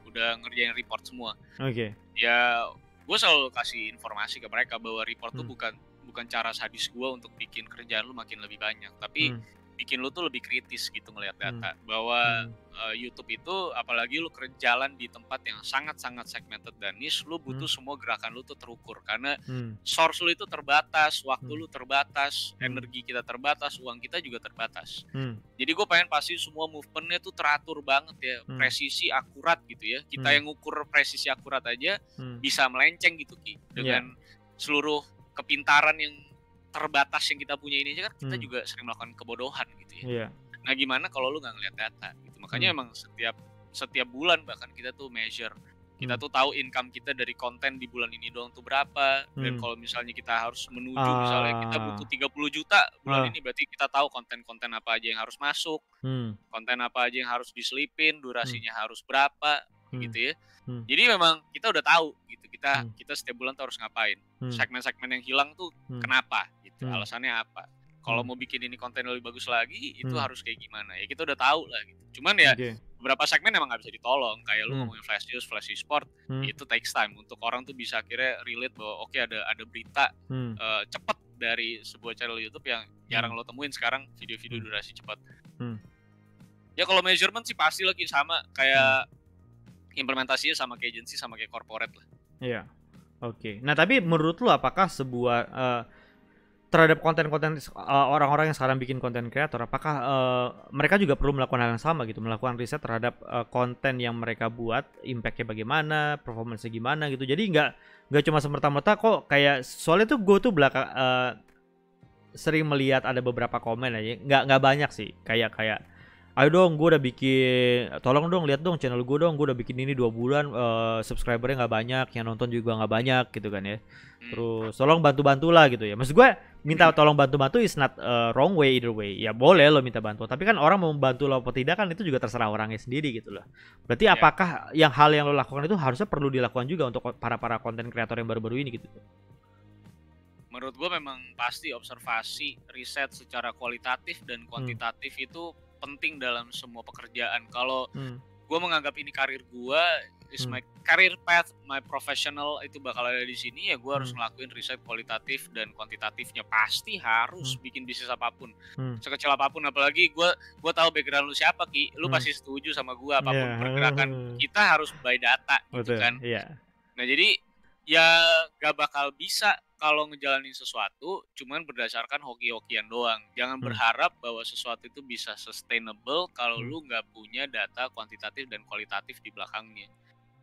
udah ngerjain report semua. Oke. Ya, gue selalu kasih informasi ke mereka bahwa report tuh bukan bukan cara sadis gue untuk bikin kerjaan lu makin lebih banyak, tapi bikin lu tuh lebih kritis gitu ngelihat data bahwa YouTube itu apalagi lu jalan di tempat yang sangat-sangat segmented dan niche, lu butuh semua gerakan lu tuh terukur karena source lu itu terbatas, waktu lu terbatas, energi kita terbatas, uang kita juga terbatas. Jadi gue pengen pasti semua movementnya tuh teratur banget ya, presisi, akurat gitu ya. Kita yang ngukur presisi akurat aja bisa melenceng gitu Ki dengan seluruh kepintaran yang terbatas yang kita punya ini aja kan kita juga sering melakukan kebodohan gitu ya. Nah gimana kalau lu nggak ngeliat data gitu, makanya emang setiap bulan bahkan kita tuh measure, kita tuh tahu income kita dari konten di bulan ini doang tuh berapa, dan kalau misalnya kita harus menuju misalnya kita butuh 30 juta bulan ini, berarti kita tahu konten-konten apa aja yang harus masuk, konten apa aja yang harus diselipin, durasinya harus berapa gitu ya. Jadi memang kita udah tahu gitu, kita setiap bulan tuh harus ngapain, segmen-segmen yang hilang tuh kenapa gitu, alasannya apa, kalau mau bikin ini konten lebih bagus lagi itu harus kayak gimana ya, kita udah tahu lah gitu. Cuman ya beberapa segmen emang nggak bisa ditolong, kayak lu ngomongin flash news, flash sport, itu takes time untuk orang tuh bisa akhirnya relate bahwa oke, ada berita cepet dari sebuah channel YouTube yang jarang lo temuin sekarang, video-video durasi cepat. Ya kalau measurement sih pasti lagi sama kayak implementasinya sama kayak agency, sama kayak corporate lah. Iya, oke. Nah tapi menurut lu apakah sebuah terhadap konten-konten orang-orang yang sekarang bikin konten kreator, apakah mereka juga perlu melakukan hal yang sama gitu, melakukan riset terhadap konten yang mereka buat, impact-nya bagaimana, performance-nya gimana gitu. Jadi nggak cuma semerta-merta kok kayak, soalnya tuh gue tuh sering melihat ada beberapa komen aja, nggak banyak sih, kayak ayo dong, gue udah bikin, tolong dong lihat dong channel gue dong, gue udah bikin ini 2 bulan, subscribernya nggak banyak, yang nonton juga nggak banyak gitu kan ya. Terus tolong bantu-bantulah gitu ya. Maksud gue minta tolong bantu-bantu is not wrong way either way. Ya boleh lo minta bantu, tapi kan orang mau membantu lo atau tidak kan itu juga terserah orangnya sendiri gitu loh. Berarti apakah hal yang lo lakukan itu harusnya perlu dilakukan juga untuk para konten kreator yang baru-baru ini gitu? Menurut gue memang pasti observasi, riset secara kualitatif dan kuantitatif itu penting dalam semua pekerjaan. Kalau gue menganggap ini karir gue, is my career path, my professional itu bakal ada di sini, ya gue harus ngelakuin riset kualitatif dan kuantitatifnya. Pasti harus bikin bisnis apapun, sekecil apapun. Apalagi gue tahu background lu siapa Ki, lu pasti setuju sama gue, apapun pergerakan kita harus by data gitu kan. Nah jadi ya gak bakal bisa kalau ngejalanin sesuatu cuman berdasarkan hoki-hokian doang. Jangan berharap bahwa sesuatu itu bisa sustainable kalau lu gak punya data kuantitatif dan kualitatif di belakangnya.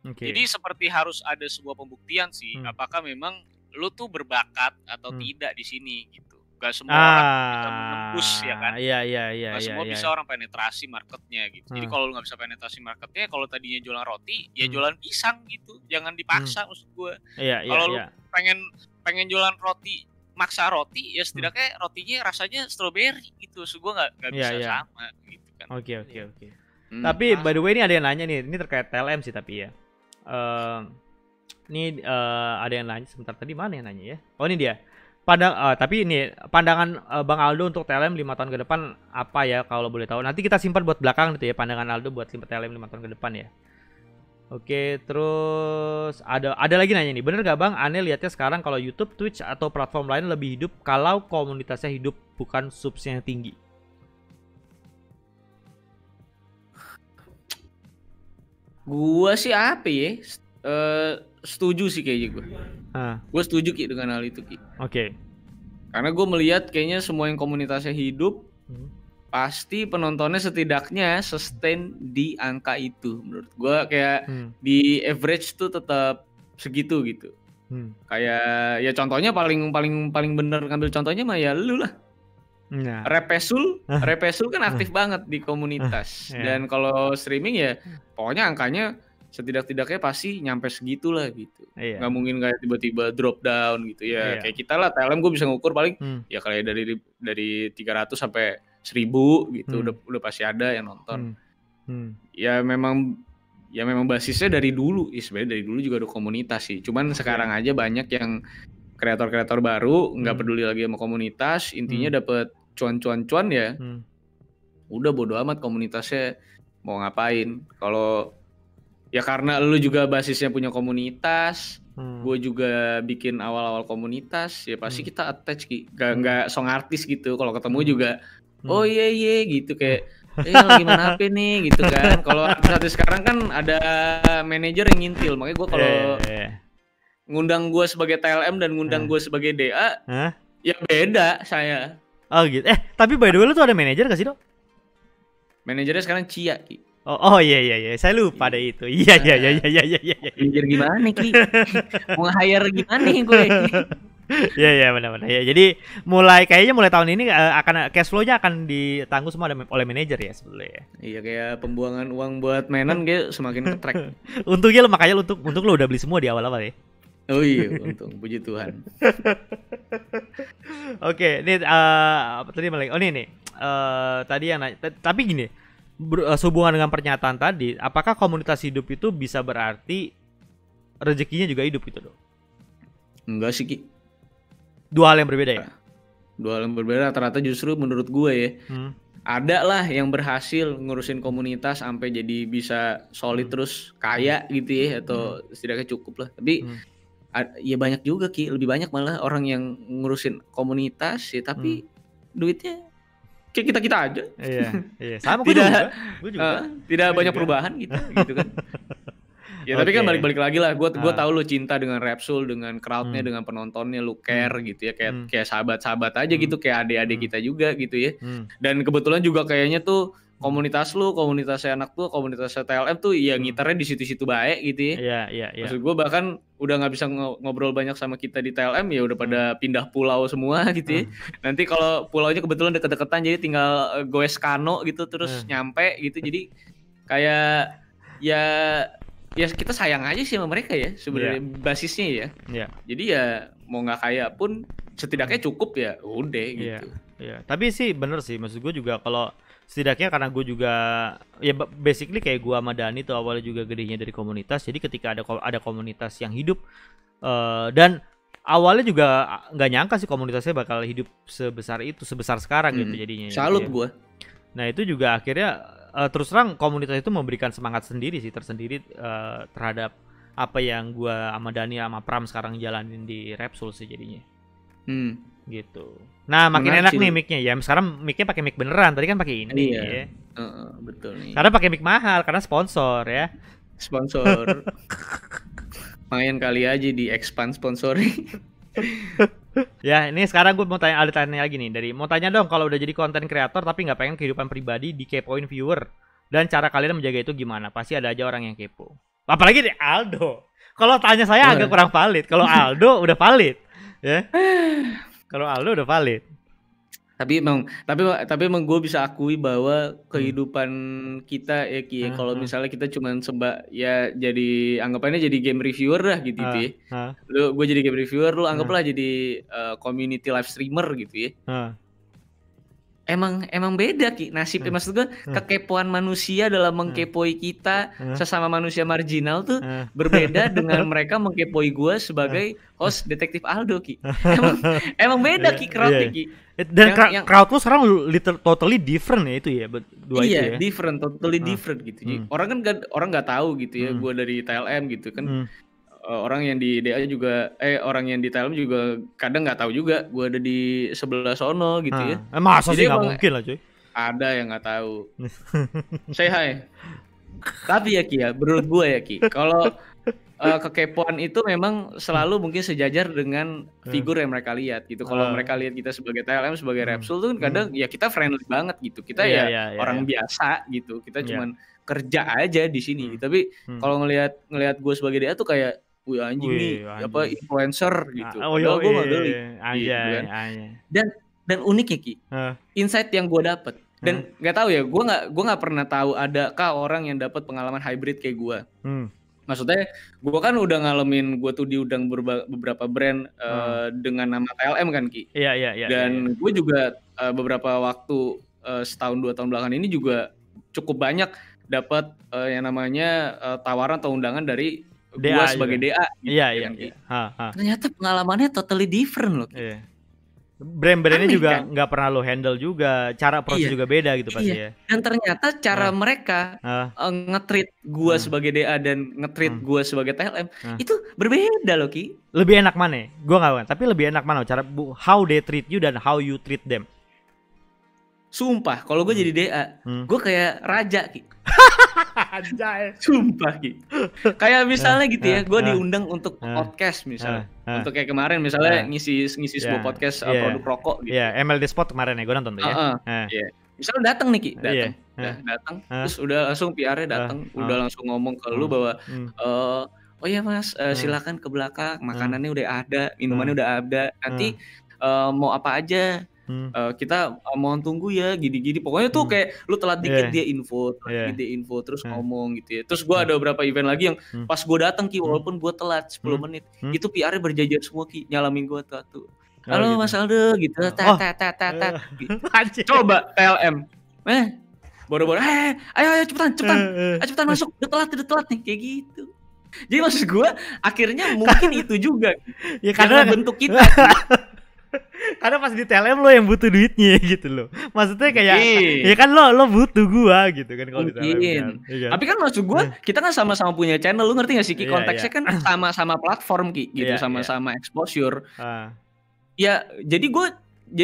Jadi seperti harus ada sebuah pembuktian sih, apakah memang lu tuh berbakat atau tidak di sini gitu. Gak semua orang bisa menembus ya kan. Gak semua bisa orang penetrasi marketnya gitu. Jadi kalau lu gak bisa penetrasi marketnya, kalau tadinya jualan roti, ya jualan pisang gitu. Jangan dipaksa maksud gue. Kalau lu pengen jualan roti, maksa roti, ya setidaknya rotinya rasanya strawberry gitu. Maksud gue gak bisa sama gitu kan. Oke. Tapi by the way ini ada yang nanya nih, ini terkait TLM sih tapi ya. Ini ada yang nanya sebentar, tadi mana yang nanya ya? Oh ini dia. Tapi ini pandangan Bang Aldo untuk TLM 5 tahun ke depan apa ya kalau boleh tahu. Nanti kita simpan buat belakang gitu ya, pandangan Aldo buat TLM 5 tahun ke depan ya. Oke, terus ada lagi nanya nih, bener gak Bang, aneh lihatnya sekarang kalau YouTube, Twitch atau platform lain lebih hidup kalau komunitasnya hidup, bukan subsnya yang tinggi. Gua sih apa ya? Setuju sih kayaknya gue. Gue setuju Ki dengan hal itu Ki. Oke. Karena gue melihat kayaknya semua yang komunitasnya hidup, pasti penontonnya setidaknya sustain di angka itu. Menurut gue kayak di average tuh tetap segitu gitu. Kayak ya contohnya paling bener ngambil contohnya mah ya lu lah. Repesul kan aktif banget di komunitas. Dan kalau streaming ya pokoknya angkanya setidak-tidaknya pasti nyampe segitulah gitu. Nggak mungkin kayak tiba-tiba drop down gitu ya. Kayak kita lah TLM gue bisa ngukur paling ya kayak dari 300 sampai 1000 gitu. Udah pasti ada yang nonton. Ya memang basisnya dari dulu. Sebenarnya dari dulu juga ada komunitas sih. Cuman sekarang aja banyak yang kreator-kreator baru nggak peduli lagi sama komunitas. Intinya dapet cuan-cuan ya. Udah bodo amat komunitasnya mau ngapain. Kalau ya karena lu juga basisnya punya komunitas, gue juga bikin awal-awal komunitas, ya pasti kita attach Ki. Gak song artis gitu. Kalau ketemu juga, oh iya gitu kayak, lagi main HP nih gitu kan. Kalau artis sekarang kan ada manajer yang ngintil, makanya gue kalau ngundang gue sebagai TLM dan ngundang gue sebagai DA, ya beda saya. Oh gitu. Tapi by the way lu tuh ada manajer gak sih, Dok? Manajernya sekarang Cia Ki. Oh iya, saya lupa deh itu. Iya. Manajer gimana Ki? Mau nge-hire gimana gue? Iya benar. Ya, jadi kayaknya mulai tahun ini akan cash flow-nya akan ditanggung semua oleh manajer ya sebetulnya ya. Iya, kayak pembuangan uang buat mainan kayak semakin ke-track. Untungnya lo makanya untuk lo udah beli semua di awal-awal ya. Oh iya, untung, puji Tuhan. Oke, ini apa tadi lagi? Oh ini tadi yang tapi gini, sehubungan dengan pernyataan tadi, apakah komunitas hidup itu bisa berarti rezekinya juga hidup gitu, Dok? Enggak sih, Ki. Dua hal yang berbeda ya? Dua hal yang berbeda, rata-rata justru menurut gue ya. Ada lah yang berhasil ngurusin komunitas sampai jadi bisa solid terus kaya gitu ya, atau setidaknya cukup lah. Tapi ya banyak juga Ki, lebih banyak malah orang yang ngurusin komunitas ya, tapi duitnya kayak kita aja. Iya. Sama gue juga. Tidak banyak perubahan gitu kan. Ya tapi kan balik lagi lah, gue tahu lu cinta dengan Repsul, dengan crowdnya, dengan penontonnya, lu care gitu ya, kayak sahabat-sahabat aja gitu, kayak adik-adik kita juga gitu ya. Dan kebetulan juga kayaknya tuh komunitas anak tuh, komunitasnya TLM tuh ya gitarnya di situ-situ baik gitu ya. Iya. Maksud gue bahkan udah nggak bisa ngobrol banyak sama kita di TLM, ya udah pada pindah pulau semua gitu ya. Nanti kalau pulaunya kebetulan deket-deketan, jadi tinggal goes kano gitu terus nyampe gitu. Jadi kayak ya kita sayang aja sih sama mereka ya sebenarnya basisnya ya. Jadi ya mau nggak kaya pun setidaknya cukup ya udah gitu. Iya. Tapi sih bener sih, maksud gue juga kalau setidaknya karena gue juga ya basically kayak gue sama Dani tuh awalnya juga gedenya dari komunitas. Jadi ketika ada komunitas yang hidup dan awalnya juga nggak nyangka sih komunitasnya bakal hidup sebesar sekarang gitu jadinya. Salut gitu ya. Gue. Nah itu juga akhirnya terus terang komunitas itu memberikan semangat tersendiri terhadap apa yang gue sama Dani sama Pram sekarang jalanin di Repsul sih jadinya. Gitu. Nah makin enak nih mic-nya ya. Sekarang mic-nya pakai mic beneran. Tadi kan pakai ini. Iya. Betul nih. Karena pakai mic mahal karena sponsor ya. Sponsor. Main kali aja di expand sponsoring. Ya ini sekarang gue mau tanya lagi nih. Mau tanya dong, kalau udah jadi konten kreator tapi nggak pengen kehidupan pribadi dikepoin viewer, dan cara kalian menjaga itu gimana? Pasti ada aja orang yang kepo. Apalagi di Aldo. Kalau tanya saya agak kurang valid. Kalau Aldo udah valid. Ya. Kalau Aldo udah valid. Tapi emang gue bisa akui bahwa kehidupan kita ya Ki, kalau misalnya kita cuman ya jadi anggapannya jadi game reviewer lah gitu ya. Gue jadi game reviewer, lu anggaplah jadi community live streamer gitu ya. Emang beda Ki nasibnya, maksud gue kekepoan manusia dalam mengkepoi kita sesama manusia marginal tuh berbeda dengan mereka mengkepoi gue sebagai host Detektif Aldo Ki. Emang beda Ki crowdnya Ki. Dan crowd lu sekarang totally different ya itu ya, dua itu ya. Different, totally different gitu. Orang nggak tahu gitu ya, gue dari TLM gitu kan. Orang yang di DA juga orang yang di TLM juga kadang nggak tahu juga gue ada di sebelah sono gitu ya. Masa sih nggak mungkin lah cuy. Ada yang nggak tahu. Say hi. Tapi ya Ki ya, menurut gue ya Ki, kalau kekepoan itu memang selalu mungkin sejajar dengan figur yang mereka lihat gitu. Kalau mereka lihat kita sebagai TLM, sebagai Repsul tuh kadang ya kita friendly banget gitu. Kita orang biasa gitu. Kita cuman kerja aja di sini. Tapi kalau ngelihat gue sebagai dia tuh kayak wih anjing nih, apa influencer gitu. Padahal gue mah geli. Dan uniknya Ki, insight yang gue dapet. Dan nggak tahu ya, gue nggak pernah tahu adakah orang yang dapat pengalaman hybrid kayak gue. Maksudnya gue kan udah ngalamin, gue tuh diundang beberapa brand dengan nama TLM kan Ki. Iya. Dan gue juga beberapa waktu setahun 2 tahun belakangan ini juga cukup banyak dapat yang namanya tawaran atau undangan dari gue sebagai DA. Gitu, iya. Ternyata pengalamannya totally different loh. Iya. Brand-brandnya juga nggak pernah lo handle juga, cara proses juga beda gitu pasti ya. Dan ternyata cara mereka nge-treat gua sebagai DA dan nge-treat gua sebagai TLM itu berbeda loh Ki. Lebih enak mana? Gua nggak tahu, tapi lebih enak mana cara how they treat you dan how you treat them? Sumpah, kalau gue jadi DA, gue kayak raja Ki. Sumpah Ki. Kayak misalnya gitu ya, gue diundang untuk podcast misalnya. Untuk kayak kemarin misalnya ngisi sebuah podcast produk rokok gitu. Iya, MLD Spot kemarin ya, gue nonton tuh ya. Misalnya datang nih Ki, datang, terus udah langsung PR-nya datang, udah langsung ngomong ke lu bahwa oh iya Mas, silakan ke belakang, makanannya udah ada, minumannya udah ada. Nanti mau apa aja kita mohon tunggu ya gini-gini. Pokoknya tuh kayak lu telat dikit dia info, terus ngomong gitu ya. Terus gue ada beberapa event lagi yang pas gue datang Ki, walaupun gue telat 10 menit, itu PR-nya berjajar semua Ki, nyalamin gue tuh. Halo gitu. Mas Aldo gitu. Gitu. Coba TLM. Boro-boro. Ayo cepetan masuk. Udah telat nih kayak gitu. Jadi maksud gue akhirnya mungkin itu juga. Ya karena bentuk kita. Karena pas di TLM lo yang butuh duitnya gitu loh. Maksudnya kayak ya kan lo butuh gua gitu kan kalau di TLM kan. Tapi kan maksud gua kita kan sama-sama punya channel, lu ngerti gak sih Ki? Konteksnya kan sama-sama platform Ki gitu, sama-sama exposure. Ya jadi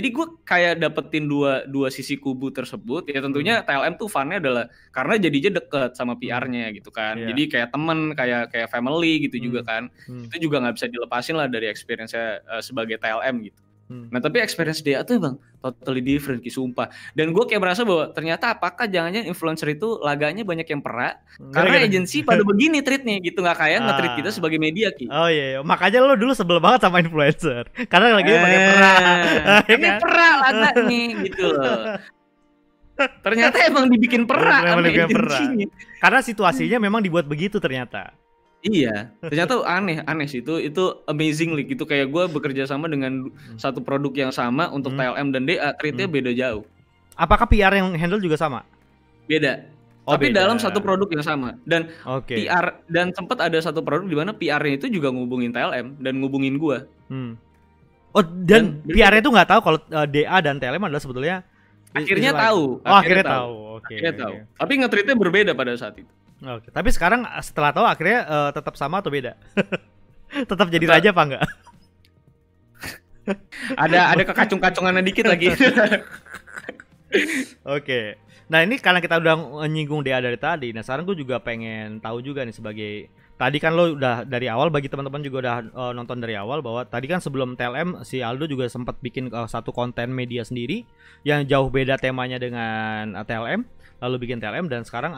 gue kayak dapetin dua sisi kubu tersebut. Ya tentunya TLM tuh funnya adalah karena jadinya deket sama PR-nya gitu kan. Jadi kayak temen, kayak family gitu juga kan. Itu juga nggak bisa dilepasin lah dari experience-nya sebagai TLM gitu. Nah tapi experience DA tuh bang totally different Ki, sumpah. Dan gue kayak merasa bahwa ternyata apakah jangan-jangan influencer itu laganya banyak yang perak karena agensi pada begini treatnya gitu, nggak kayak nge-treat kita sebagai media Ki. Oh iya, makanya lo dulu sebel banget sama influencer karena lagi pakai perak. Ini perak laga nih gitu loh. Ternyata emang dibikin perak sama agensinya. Karena situasinya memang dibuat begitu ternyata. Iya, ternyata aneh sih itu amazingly gitu, kayak gue bekerja sama dengan satu produk yang sama untuk TLM dan DA, treatnya beda jauh. Apakah PR yang handle juga sama? Beda. Tapi beda. Dalam satu produk yang sama dan PR dan sempat ada satu produk di mana PR-nya itu juga ngubungin TLM dan ngubungin gue. Oh dan PR-nya itu nggak tahu kalau DA dan TLM adalah sebetulnya akhirnya tahu. Akhirnya tahu. Tapi nge-treatnya berbeda pada saat itu. Oke, tapi sekarang setelah tahu akhirnya tetap sama atau beda? Tetap jadi raja apa enggak? ada kekacung-kacungannya dikit lagi. Oke. Nah ini karena kita udah nyinggung DA dari tadi. Nah sekarang gue juga pengen tahu juga nih sebagai tadi kan lo udah dari awal, bagi teman-teman juga udah nonton dari awal bahwa tadi kan sebelum TLM si Aldo juga sempat bikin satu konten media sendiri yang jauh beda temanya dengan TLM. Lalu bikin TLM dan sekarang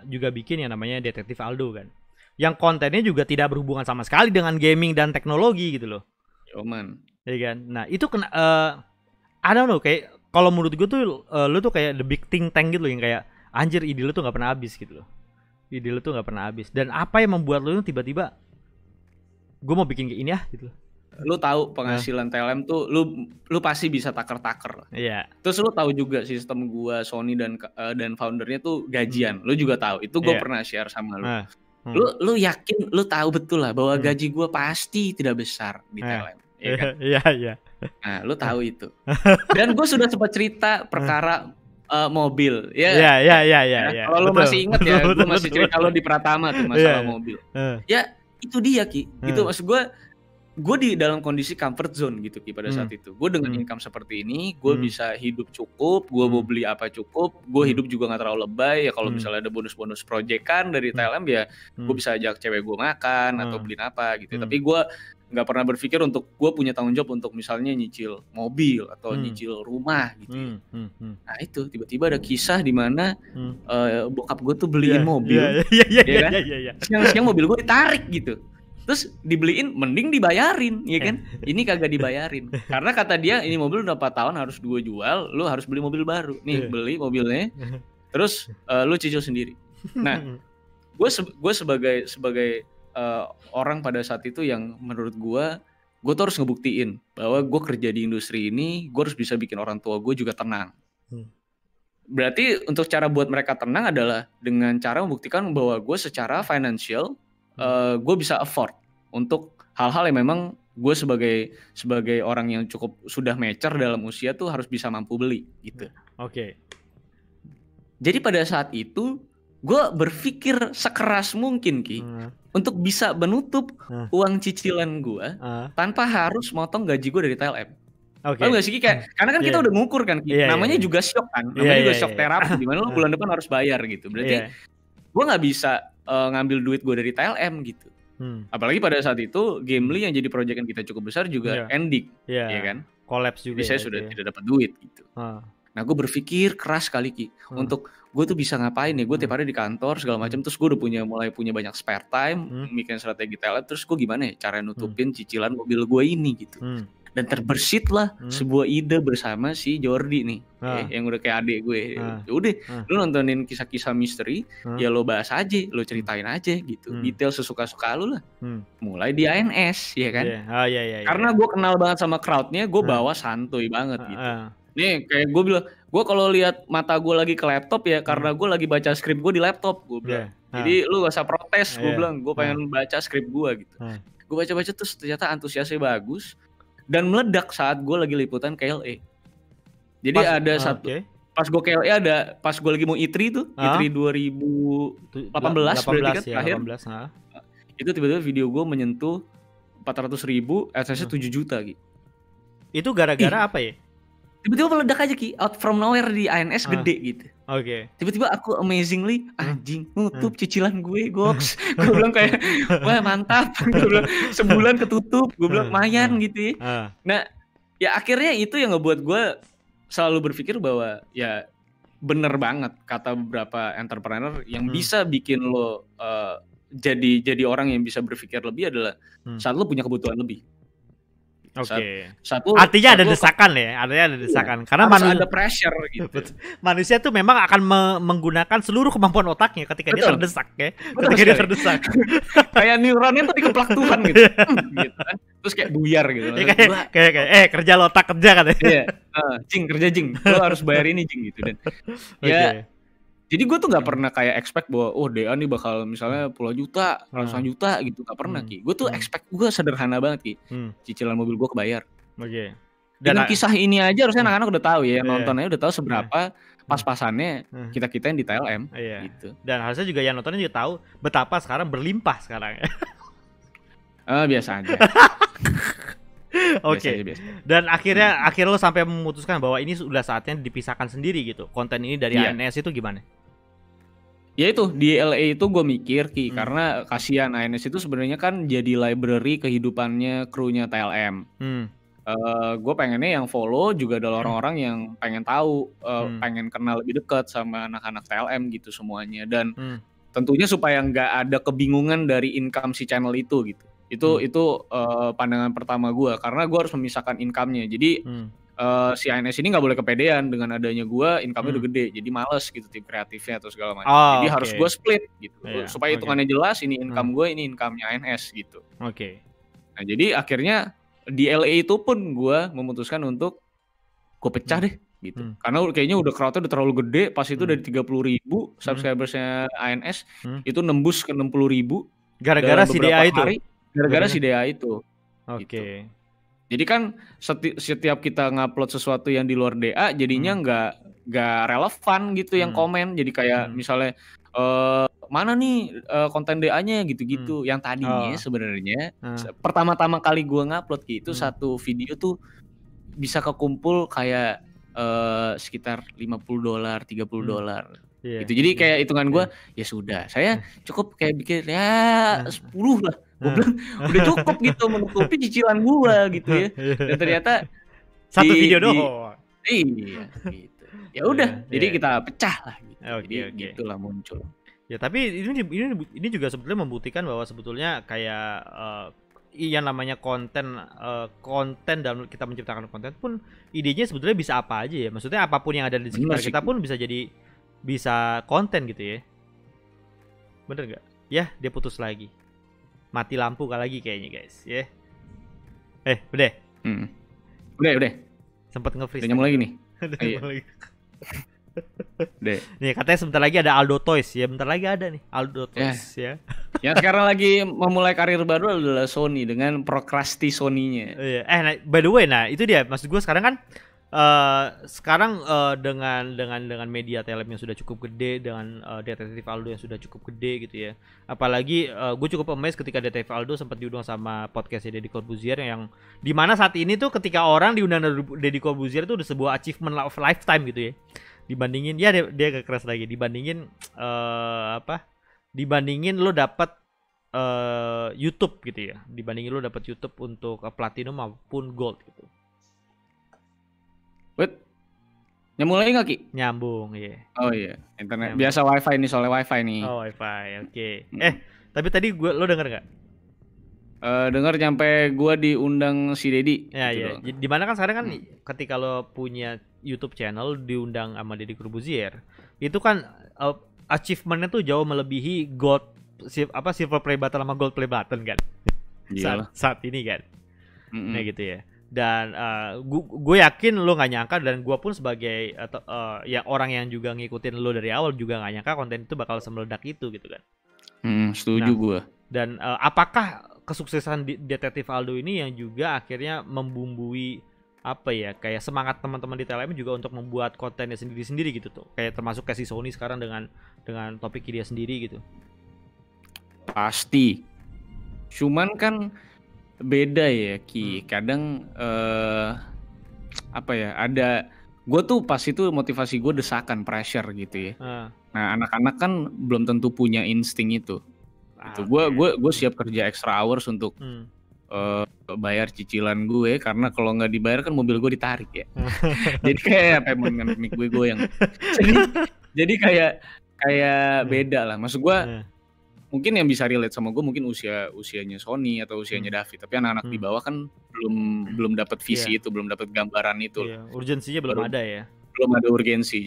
juga bikin yang namanya Detektif Aldo kan. Yang kontennya juga tidak berhubungan sama sekali dengan gaming dan teknologi gitu loh. Yoman. Ya kan. Nah itu kena I don't know, kayak kalau menurut gue tuh lu tuh kayak the big think tank gitu loh, yang kayak anjir ide lu tuh nggak pernah habis gitu loh. Ide lu tuh nggak pernah habis. Dan apa yang membuat lu tiba-tiba gue mau bikin kayak ini ya gitu loh. Lu tahu penghasilan TLM tuh lu pasti bisa taker-taker. Iya. Terus lu tahu juga sistem gua Sony dan foundernya tuh gajian. Lu juga tahu. Itu gua pernah share sama lu. Lu yakin lu tahu betul lah bahwa gaji gua pasti tidak besar di TLM. Iya kan? Iya. Nah, lu tahu itu. Dan gua sudah sempat cerita perkara mobil. Iya. Kalau lu masih ingat ya, gua masih cerita lu di Pratama tuh masalah mobil. Ya, itu dia Ki. Gitu maksud gue di dalam kondisi comfort zone gitu Ki pada saat itu. Gue dengan income seperti ini, gue bisa hidup cukup, gue mau beli apa cukup, gue hidup juga gak terlalu lebay. Ya kalau misalnya ada bonus-bonus proyekan dari TLM ya gue bisa ajak cewek gue makan atau beliin apa gitu. Tapi gue gak pernah berpikir untuk gue punya tanggung jawab untuk misalnya nyicil mobil atau nyicil rumah gitu. Nah itu tiba-tiba ada kisah di mana bokap gue tuh beliin mobil. Iya. Siang-siang mobil gue ditarik gitu. Terus dibeliin mending dibayarin, ya kan? Ini kagak dibayarin. Karena kata dia ini mobil udah 4 tahun harus gue jual, lu harus beli mobil baru. Nih beli mobilnya, terus lu cicil sendiri. Nah, gue sebagai orang pada saat itu yang menurut gue tuh harus ngebuktiin bahwa gue kerja di industri ini, gue harus bisa bikin orang tua gue juga tenang. Berarti untuk cara buat mereka tenang adalah dengan cara membuktikan bahwa gue secara financial gue bisa afford untuk hal-hal yang memang gue sebagai orang yang cukup sudah mature dalam usia tuh harus bisa mampu beli gitu. Oke. Jadi pada saat itu gue berpikir sekeras mungkin Ki untuk bisa menutup uang cicilan gue tanpa harus motong gaji gue dari TLM. Oke. Tahu gak sih Ki? Karena kan kita udah ngukur kan Ki. Namanya juga shock kan. Namanya juga shock terapi. Dimana lo bulan depan harus bayar gitu. Berarti gue nggak bisa ngambil duit gue dari TLM gitu. Apalagi pada saat itu Gamely yang jadi proyekan kita cukup besar juga ending, ya kan? Collapse juga. Jadi saya sudah tidak dapat duit gitu. Nah gue berpikir keras kali Ki untuk gue tuh bisa ngapain ya? Gue tiap hari di kantor segala macam, terus gue udah mulai punya banyak spare time, bikin strategi TLM, terus gue gimana ya cara nutupin cicilan mobil gue ini gitu. Dan terbesitlah sebuah ide bersama si Jordi nih, yang udah kayak adik gue. Udah, lu nontonin kisah-kisah misteri, ya lo bahas aja, lo ceritain aja gitu, detail sesuka-suka lu lah. Mulai di ANS, ya kan? Karena gue kenal banget sama crowdnya, gue bawa santuy banget gitu. Nih kayak gue bilang, gue kalau lihat mata gue lagi ke laptop ya, karena gue lagi baca skrip gue di laptop, gue bilang. Jadi lu gak usah protes, gue bilang, gue pengen baca skrip gue gitu. Gue baca-baca terus ternyata antusiasnya bagus. Dan meledak saat gue lagi liputan KLE. Jadi ada satu pas gue KLE pas gue lagi mau ITRI tuh, ITRI 2018 berarti kan terakhir. Itu tiba-tiba video gue menyentuh 400.000, AdSense-nya 7 juta gitu. Itu gara-gara apa ya? Tiba-tiba meledak aja Ki, out from nowhere di ANS gede gitu. Tiba-tiba aku amazingly anjing nutup cicilan gue goks. Gue bilang kayak wah mantap. Gue bilang sebulan ketutup. Gue bilang lumayan gitu ya. Nah ya akhirnya itu yang ngebuat gue selalu berpikir bahwa ya bener banget kata beberapa entrepreneur yang bisa bikin lo jadi orang yang bisa berpikir lebih adalah saat lo punya kebutuhan lebih. Artinya ada desakan ya, artinya ada desakan. Karena ada pressure gitu. Manusia tuh memang akan menggunakan seluruh kemampuan otaknya ketika dia terdesak ya. Ketika dia terdesak. Kayak neuronnya tuh dikeplak Tuhan gitu. Gitu kan. Terus kayak buyar gitu. Kayak kerja lo otak kerja kan ya. Iya. Jing kerja jing. Lo harus bayar ini jing gitu dan. Ya. Jadi gue tuh gak pernah kayak expect bahwa DA nih bakal misalnya puluhan juta, ratusan juta gitu. Gak pernah Ki. Gue tuh expect gue sederhana banget Ki. Cicilan mobil gue kebayar. Dengan kisah ini aja harusnya anak-anak udah tahu ya. Nontonnya udah tahu seberapa pas-pasannya kita-kita yang di TLM gitu. Dan harusnya juga yang nontonnya juga tahu betapa sekarang berlimpah sekarang. Biasa aja. Dan akhirnya lo sampai memutuskan bahwa ini sudah saatnya dipisahkan sendiri gitu. Konten ini dari ANS itu gimana? Ya itu di LA itu gue mikir Ki karena kasihan ANS itu sebenarnya kan jadi library kehidupannya krunya TLM. Gue pengennya yang follow juga adalah orang-orang yang pengen tahu, pengen kenal lebih dekat sama anak-anak TLM gitu semuanya dan tentunya supaya nggak ada kebingungan dari income si channel itu gitu. Itu pandangan pertama gue karena gue harus memisahkan income-nya. Jadi si ANS ini nggak boleh kepedean dengan adanya gue income-nya udah gede, jadi males gitu tim kreatifnya atau segala macam. Jadi harus gue split gitu supaya hitungannya jelas. Ini income gue, ini income-nya ANS gitu. Nah jadi akhirnya di LA itu pun gue memutuskan untuk gue pecah deh gitu. Karena kayaknya udah crowd-nya udah terlalu gede. Pas itu dari 30.000 subscribersnya ANS itu nembus ke 60.000 gara-gara si DA itu. Gara-gara si DA itu. Gitu. Jadi kan setiap kita ngupload sesuatu yang di luar DA jadinya nggak relevan gitu yang komen. Jadi kayak misalnya mana nih konten DA-nya gitu-gitu. Yang tadinya sebenarnya pertama-tama kali gua ngupload gitu satu video tuh bisa kekumpul kayak sekitar $50, $30. Gitu. Jadi kayak hitungan gua ya sudah, saya cukup kayak bikin ya 10 lah. Gue bilang udah cukup gitu menutupi cicilan gua gitu ya. Dan ternyata satu video doang. Iya gitu. Ya udah, jadi kita pecah lah gitu. Jadi gitulah muncul. Ya tapi ini juga sebetulnya membuktikan bahwa sebetulnya kayak yang namanya konten dalam kita menciptakan konten pun idenya sebetulnya bisa apa aja ya. Maksudnya apapun yang ada di sekitar kita pun bisa konten gitu ya. Bener nggak? Ya dia putus lagi. Mati lampu lagi kayaknya guys ya. Udah. Udah. Sempet nge-freeze. Udah nyambung lagi nih. Deh. Nih katanya sebentar lagi ada Aldo Toys ya, bentar lagi ada nih Aldo Toys ya. Yang sekarang lagi memulai karir baru adalah Sony dengan prokrasti Sony-nya. Iya. Nah, by the way, nah itu dia maksud gue sekarang kan dengan media telem yang sudah cukup gede, dengan Detektif Aldo yang sudah cukup gede gitu ya. Apalagi gue cukup amazed ketika Detektif Aldo sempat diundang sama podcastnya Deddy Corbuzier, yang dimana saat ini tuh ketika orang diundang Deddy Corbuzier itu udah sebuah achievement of lifetime gitu ya. Dibandingin ya dia agak keras lagi, dibandingin dibandingin lo dapat YouTube gitu ya, dibandingin lo dapat YouTube untuk platinum maupun gold gitu. Wait, nyambung lagi nggak Ki? Nyambung, iya. Oh iya, internet. Nyambung. Biasa wifi nih, soalnya wifi nih. Oh wifi, oke. Tapi tadi lo denger nggak? Dengar nyampe gue diundang si Deddy. Ya gitu iya. Dimana kan sekarang kan ketika lo punya YouTube channel diundang sama Deddy Corbuzier, itu kan achievementnya tuh jauh melebihi gold, silver play button sama gold play button kan. Saat ini kan. Nah gitu ya. Dan gue yakin lo nggak nyangka, dan gue pun sebagai ya orang yang juga ngikutin lo dari awal juga nggak nyangka konten itu bakal semeledak itu gitu kan. Setuju gue. Dan apakah kesuksesan Detektif Aldo ini yang juga akhirnya membumbui kayak semangat teman-teman di TLM juga untuk membuat kontennya sendiri-sendiri gitu tuh, kayak termasuk kayak si Sony sekarang dengan topik dia sendiri gitu. Pasti. Cuman kan beda ya Ki, kadang ada gue tuh pas itu motivasi gue desakan, pressure gitu ya. Nah anak-anak kan belum tentu punya insting itu. Gue siap kerja extra hours untuk bayar cicilan gue, karena kalau nggak dibayar kan mobil gue ditarik ya. Jadi kayak mic gue goyang. jadi kayak beda lah. Maksud gue mungkin yang bisa relate sama gue mungkin usianya Sony atau usianya David, tapi anak-anak di bawah kan belum dapat visi itu, belum dapat gambaran itu. Urgensinya belum ada ya. Belum ada urgensi.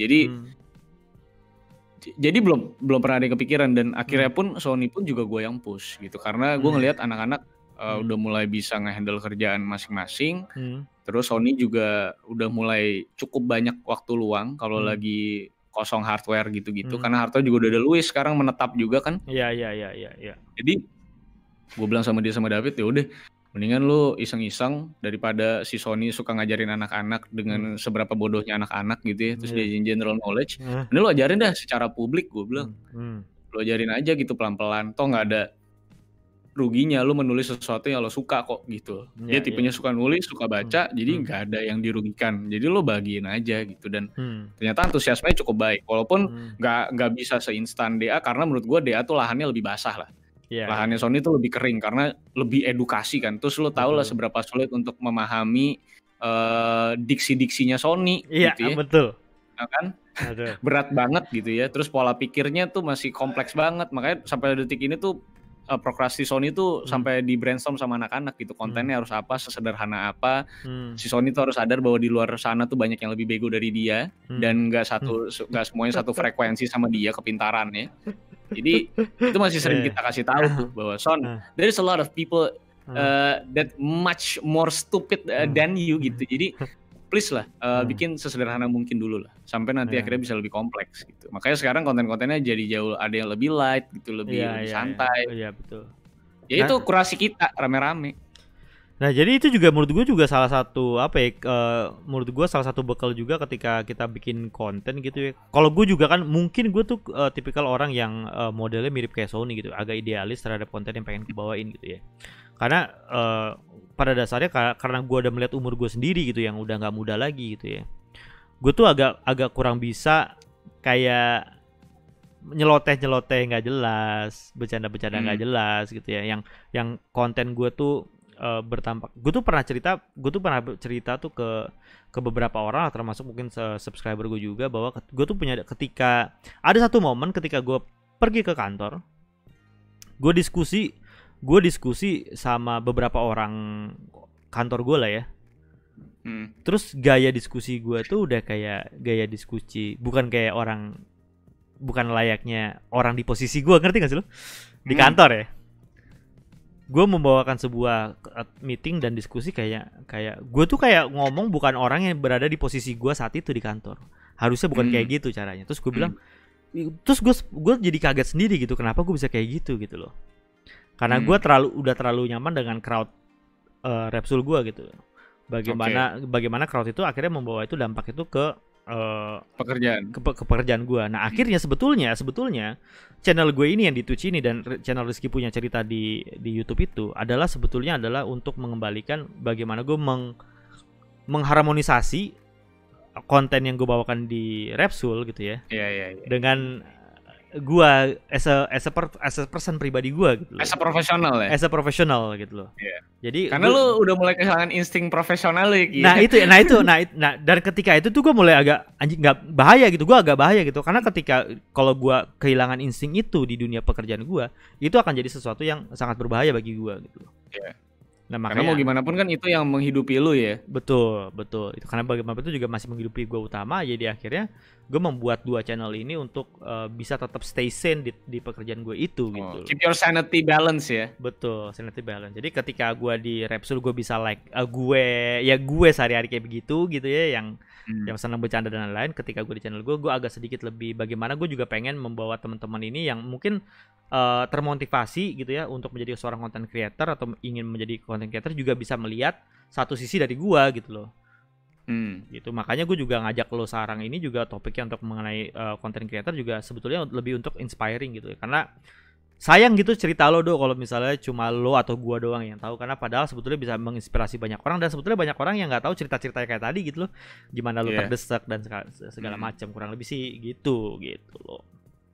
Jadi belum pernah ada yang kepikiran, dan akhirnya pun Sony pun juga gue yang push gitu, karena gue ngelihat anak-anak udah mulai bisa ngehandle kerjaan masing-masing. Terus Sony juga udah mulai cukup banyak waktu luang kalau lagi kosong hardware gitu-gitu, karena hardware juga udah ada Luis sekarang menetap juga kan. Iya. Jadi gue bilang sama dia sama David, ya udah mendingan lu iseng-iseng daripada si Sony suka ngajarin anak-anak dengan seberapa bodohnya anak-anak gitu ya, terus diajarin general knowledge. Ini lu ajarin dah secara publik, gue bilang. Lu ajarin aja gitu pelan-pelan, toh nggak ada ruginya lu menulis sesuatu yang lo suka kok gitu. Dia tipenya suka nulis, suka baca, jadi nggak ada yang dirugikan. Jadi lo bagiin aja gitu, dan ternyata antusiasmenya cukup baik. Walaupun nggak bisa seinstan DA, karena menurut gue DA tuh lahannya lebih basah lah. Lahannya Sony tuh lebih kering karena lebih edukasi kan. Terus lo tau lah seberapa sulit untuk memahami diksi-diksinya Sony gitu ya. Betul. Nah, kan? Berat banget gitu ya. Terus pola pikirnya tuh masih kompleks banget. Makanya sampai detik ini tuh prokrasti Sony tuh sampai di brainstorm sama anak-anak gitu, kontennya harus apa, sesederhana apa. Si Sony tuh harus sadar bahwa di luar sana tuh banyak yang lebih bego dari dia, dan nggak semuanya satu frekuensi sama dia kepintarannya. Jadi itu masih sering kita kasih tahu tuh bahwa Son, there is a lot of people that much more stupid than you gitu. Jadi please lah, bikin sesederhana mungkin dulu lah, sampai nanti akhirnya bisa lebih kompleks gitu. Makanya sekarang konten-kontennya jadi jauh ada yang lebih light gitu, lebih santai. Iya betul. Ya itu kurasi kita rame-rame. Nah jadi itu juga menurut gue juga salah satu menurut gue salah satu bekal juga ketika kita bikin konten gitu ya. Kalau gue juga kan mungkin gue tuh tipikal orang yang modelnya mirip kayak Sony gitu, agak idealis terhadap konten yang pengen kebawain gitu ya. Karena pada dasarnya karena gue udah melihat umur gue sendiri gitu yang udah nggak muda lagi gitu ya, gue tuh agak kurang bisa kayak nyeloteh nggak jelas, bercanda nggak jelas gitu ya. Yang konten gue tuh bertampak, gue tuh pernah cerita tuh ke beberapa orang, termasuk mungkin subscriber gue juga, bahwa gue tuh punya, ketika ada satu momen ketika gue pergi ke kantor, gue diskusi sama beberapa orang kantor gue lah ya. Terus gaya diskusi gue tuh udah kayak gaya diskusi bukan layaknya orang di posisi gue, ngerti gak sih lo? Di kantor ya. Gue membawakan sebuah meeting dan diskusi kayak gue tuh kayak ngomong bukan orang yang berada di posisi gue saat itu di kantor. Harusnya bukan kayak gitu caranya. Terus gue bilang, terus gue jadi kaget sendiri gitu, kenapa gue bisa kayak gitu loh. Karena gue udah terlalu nyaman dengan crowd Repsul gue gitu. Bagaimana crowd itu akhirnya membawa itu dampak itu ke pekerjaan gue. Nah akhirnya sebetulnya channel gue ini yang di Twitch ini dan channel Rizky punya cerita di YouTube itu adalah untuk mengembalikan bagaimana gue mengharmonisasi konten yang gue bawakan di Repsul gitu ya. Iya. Dengan gua as a person pribadi gua gitu loh. As a profesional ya. As a professional gitu loh. Iya. Jadi karena lu udah mulai kehilangan insting profesional lagi. Nah, dan ketika itu tuh gua mulai agak nggak bahaya gitu. Gua agak bahaya gitu karena ketika kalau gua kehilangan insting itu di dunia pekerjaan gua, itu akan jadi sesuatu yang sangat berbahaya bagi gua gitu loh. Iya. Nah, makanya mau gimana pun kan itu yang menghidupi lu ya. Betul. Itu karena bagaimanapun itu juga masih menghidupi gue utama. Jadi akhirnya gue membuat 2 channel ini untuk bisa tetap stay sane di pekerjaan gue itu gitu. Keep your sanity balance ya. Betul, sanity balance. Jadi ketika gue di Repsul gue bisa gue sehari-hari kayak begitu gitu ya, yang senang bercanda dan lain-lain. Ketika gue di channel gue agak sedikit lebih bagaimana gue juga pengen membawa teman-teman ini yang mungkin termotivasi gitu ya untuk menjadi seorang content creator atau ingin menjadi content creator juga bisa melihat satu sisi dari gua gitu loh. Gitu. Makanya gue juga ngajak lo sekarang ini juga topiknya untuk mengenai content creator juga sebetulnya lebih untuk inspiring gitu ya. Karena sayang gitu cerita lo kalau misalnya cuma lo atau gua doang yang tahu, karena padahal sebetulnya bisa menginspirasi banyak orang dan sebetulnya banyak orang yang nggak tahu cerita-cerita kayak tadi gitu loh. Gimana lo terdesak dan segala macam, kurang lebih sih gitu loh.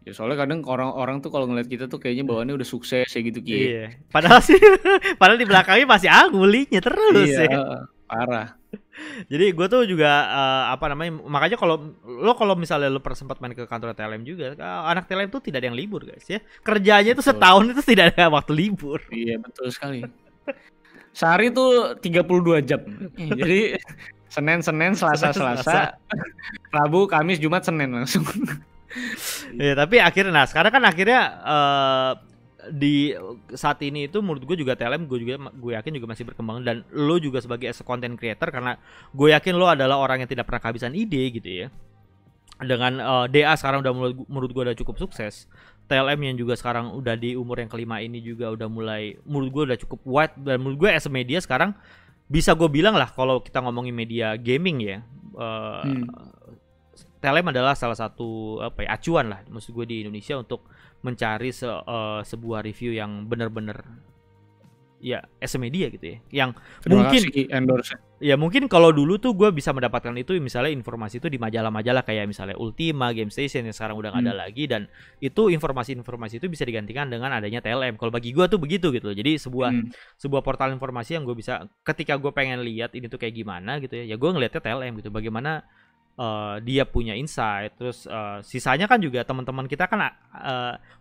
Ya soalnya kadang orang-orang tuh kalau ngeliat kita tuh kayaknya bawaannya udah sukses ya gitu Ki. Iya. Padahal di belakangnya masih nguliknya terus ya. Parah. Jadi gue tuh juga makanya kalau misalnya lo sempat main ke kantor TLM juga, anak TLM tuh tidak ada yang libur guys ya. Kerjanya itu setahun itu tidak ada waktu libur. Iya betul sekali. Sehari tuh 32 jam. Jadi Senin, Selasa, Rabu, Kamis, Jumat, Senin langsung. Ya tapi akhirnya sekarang kan di saat ini itu menurut gue juga TLM gue yakin juga masih berkembang, dan lo juga sebagai content creator, karena gue yakin lo adalah orang yang tidak pernah kehabisan ide gitu ya. Dengan DA sekarang udah menurut gue udah cukup sukses. TLM yang juga sekarang udah di umur yang kelima ini juga udah mulai menurut gue udah cukup wide, dan menurut gue as a media sekarang bisa gue bilang lah kalau kita ngomongin media gaming ya, TLM adalah salah satu acuan lah maksud gue di Indonesia untuk mencari sebuah review yang benar-benar ya as a media gitu ya, yang mungkin kalau dulu tuh gue bisa mendapatkan itu misalnya informasi itu di majalah-majalah kayak misalnya Ultima, Game Station yang sekarang udah nggak ada lagi, dan itu informasi-informasi itu bisa digantikan dengan adanya TLM. Kalau bagi gue tuh begitu gitu loh. Jadi sebuah portal informasi yang gue bisa ketika gue pengen lihat ini tuh kayak gimana gitu ya gue ngeliatnya TLM gitu, bagaimana dia punya insight. Terus sisanya kan juga teman-teman kita kan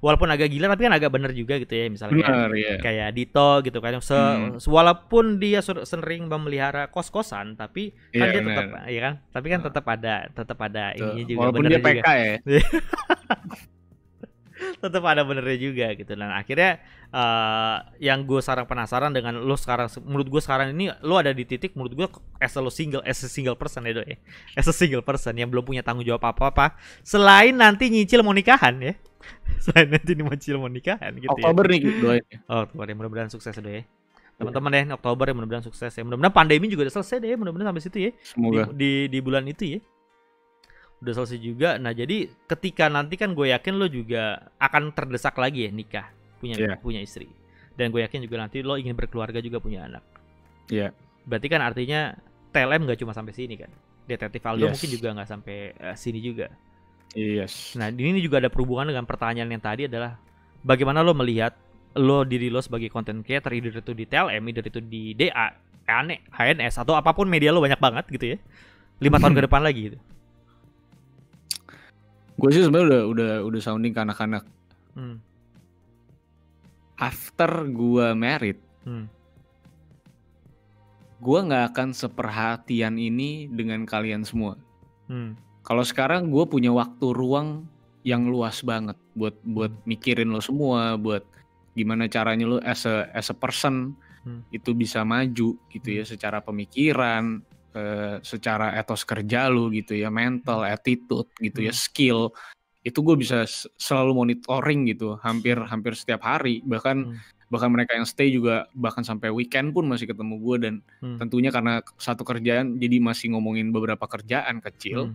walaupun agak gila tapi kan agak bener juga gitu ya, misalnya kayak Dito gitu kan, walaupun dia sering memelihara kos-kosan tapi kan dia tetap ya kan, tapi kan tetap ada ininya juga, walaupun dia PK juga. Ya tetap ada benernya juga gitu. Dan akhirnya yang gue sekarang penasaran dengan lo sekarang, menurut gue sekarang ini lo ada di titik menurut gue as a single person ya ya, as a single person yang belum punya tanggung jawab apa-apa selain nanti nyicil mau nikahan ya, selain nanti nyicil mau nikahan gitu. Oktober nih gitu ya. Oktober ya, mudah-mudahan sukses deh teman-teman deh. Oktober ya mudah-mudahan sukses ya, mudah-mudahan pandemi juga udah selesai deh, mudah-mudahan sampai situ ya. Semoga di bulan itu ya udah selesai juga. Nah jadi ketika nanti kan gue yakin lo juga akan terdesak lagi ya nikah, punya istri, dan gue yakin juga nanti lo ingin berkeluarga juga, punya anak. Berarti kan artinya TLM nggak cuma sampai sini kan, Detektif Aldo mungkin juga nggak sampai sini juga. Nah ini juga ada perhubungan dengan pertanyaan yang tadi adalah bagaimana lo melihat diri lo sebagai content creator, either itu di TLM, either itu di DA, HNS atau apapun media lo banyak banget gitu ya, 5 tahun ke depan lagi gitu. Gue sih sebenarnya udah sounding ke anak-anak. After gue married, gue nggak akan seperhatian ini dengan kalian semua. Kalau sekarang gue punya waktu ruang yang luas banget buat mikirin lo semua, buat gimana caranya lo as a person itu bisa maju gitu ya, secara pemikiran, secara etos kerja lu gitu ya, mental, attitude gitu ya, skill, itu gue bisa selalu monitoring gitu, hampir setiap hari, bahkan mereka yang stay juga bahkan sampai weekend pun masih ketemu gue, dan tentunya karena satu kerjaan jadi masih ngomongin beberapa kerjaan kecil.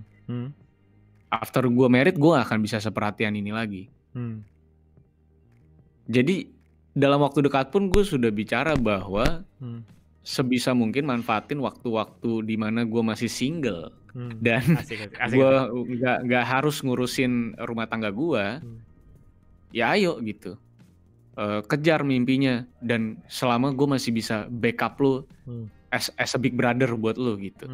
After gue married, gue gak akan bisa seperhatian ini lagi. Jadi dalam waktu dekat pun gue sudah bicara bahwa sebisa mungkin manfaatin waktu-waktu di mana gue masih single dan gue nggak harus ngurusin rumah tangga gue. Ya ayo gitu, kejar mimpinya, dan selama gue masih bisa backup lo as a big brother buat lo gitu.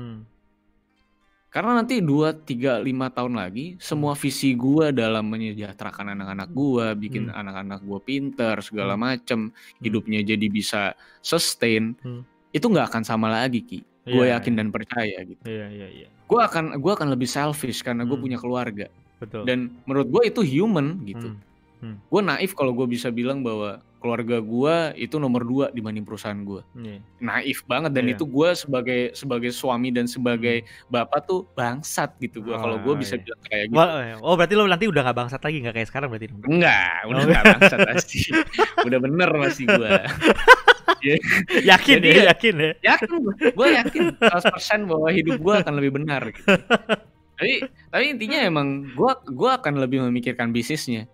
Karena nanti 2, 3, 5 tahun lagi semua visi gue dalam menyejahterakan anak-anak gue, bikin anak-anak gue pinter segala macem, hidupnya jadi bisa sustain, itu nggak akan sama lagi, Ki. Gue yakin dan percaya gitu. Gue akan lebih selfish karena gue punya keluarga. Betul. Dan menurut gue itu human gitu. Gue naif kalau gue bisa bilang bahwa keluarga gue itu nomor 2 dibanding perusahaan gue. Naif banget, dan itu gue sebagai suami dan sebagai bapak tuh bangsat gitu gue kalau gue bisa bilang kayak gitu. Oh berarti lo nanti udah gak bangsat lagi, gak kayak sekarang berarti? Enggak, udah gak bangsat pasti. Udah bener masih gue. Yakin ya? Yakin gue yakin 100% bahwa hidup gue akan lebih benar gitu. Tapi intinya emang gue akan lebih memikirkan bisnisnya.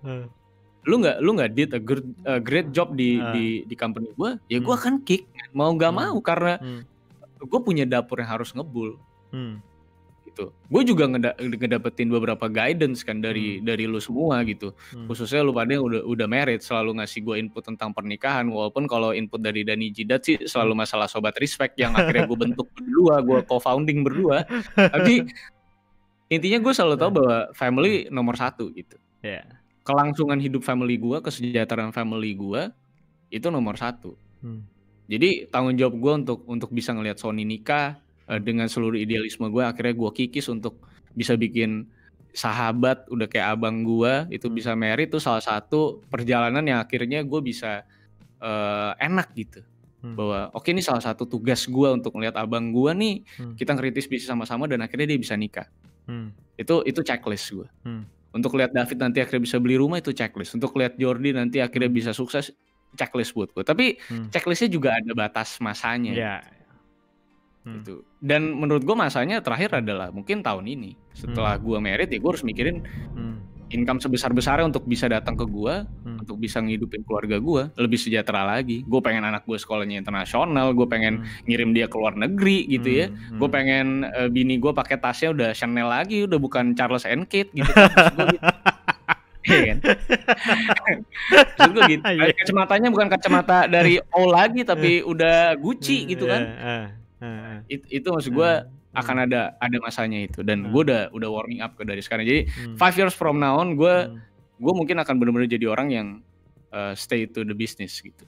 Lu nggak did a great job di company gue, ya gue akan kick, mau nggak mau, karena gue punya dapur yang harus ngebul. Gitu. Gue juga ngedapetin beberapa guidance kan dari lu semua gitu. Khususnya lu pada yang udah married, selalu ngasih gue input tentang pernikahan, walaupun kalau input dari Dani Jidat sih selalu masalah sobat respect yang akhirnya gue bentuk berdua, gue co-founding berdua. Tapi intinya gue selalu tahu bahwa family nomor 1 gitu. Kelangsungan hidup family gue, kesejahteraan family gue itu nomor 1. Jadi tanggung jawab gue untuk bisa ngelihat Sony nikah dengan seluruh idealisme gue, akhirnya gue kikis untuk bisa bikin sahabat udah kayak abang gue itu bisa married, itu salah satu perjalanan yang akhirnya gue bisa enak gitu. Bahwa oke, ini salah satu tugas gue untuk ngelihat abang gue nih, kita ngeritis bisnis sama-sama dan akhirnya dia bisa nikah. Itu checklist gue. Untuk lihat David nanti akhirnya bisa beli rumah, itu checklist. Untuk lihat Jordi nanti akhirnya bisa sukses, checklist buat gue. Tapi checklistnya juga ada batas masanya. Gitu. Dan menurut gue masanya terakhir adalah mungkin tahun ini. Setelah gue married ya gue harus mikirin income sebesar-besarnya untuk bisa datang ke gue, untuk bisa ngidupin keluarga gue lebih sejahtera lagi. Gue pengen anak gue sekolahnya internasional, gue pengen ngirim dia ke luar negeri gitu ya. Gue pengen bini gue pakai tasnya udah Chanel lagi, udah bukan Charles and Kate gitu kan. Iya kan? Maksud gue gitu. Kacamatanya bukan kacamata dari O lagi, tapi udah Gucci gitu kan. Itu maksud gue akan ada masanya itu, dan gue udah warming up dari sekarang. Jadi 5 years from now on gue mungkin akan benar-benar jadi orang yang stay to the business gitu.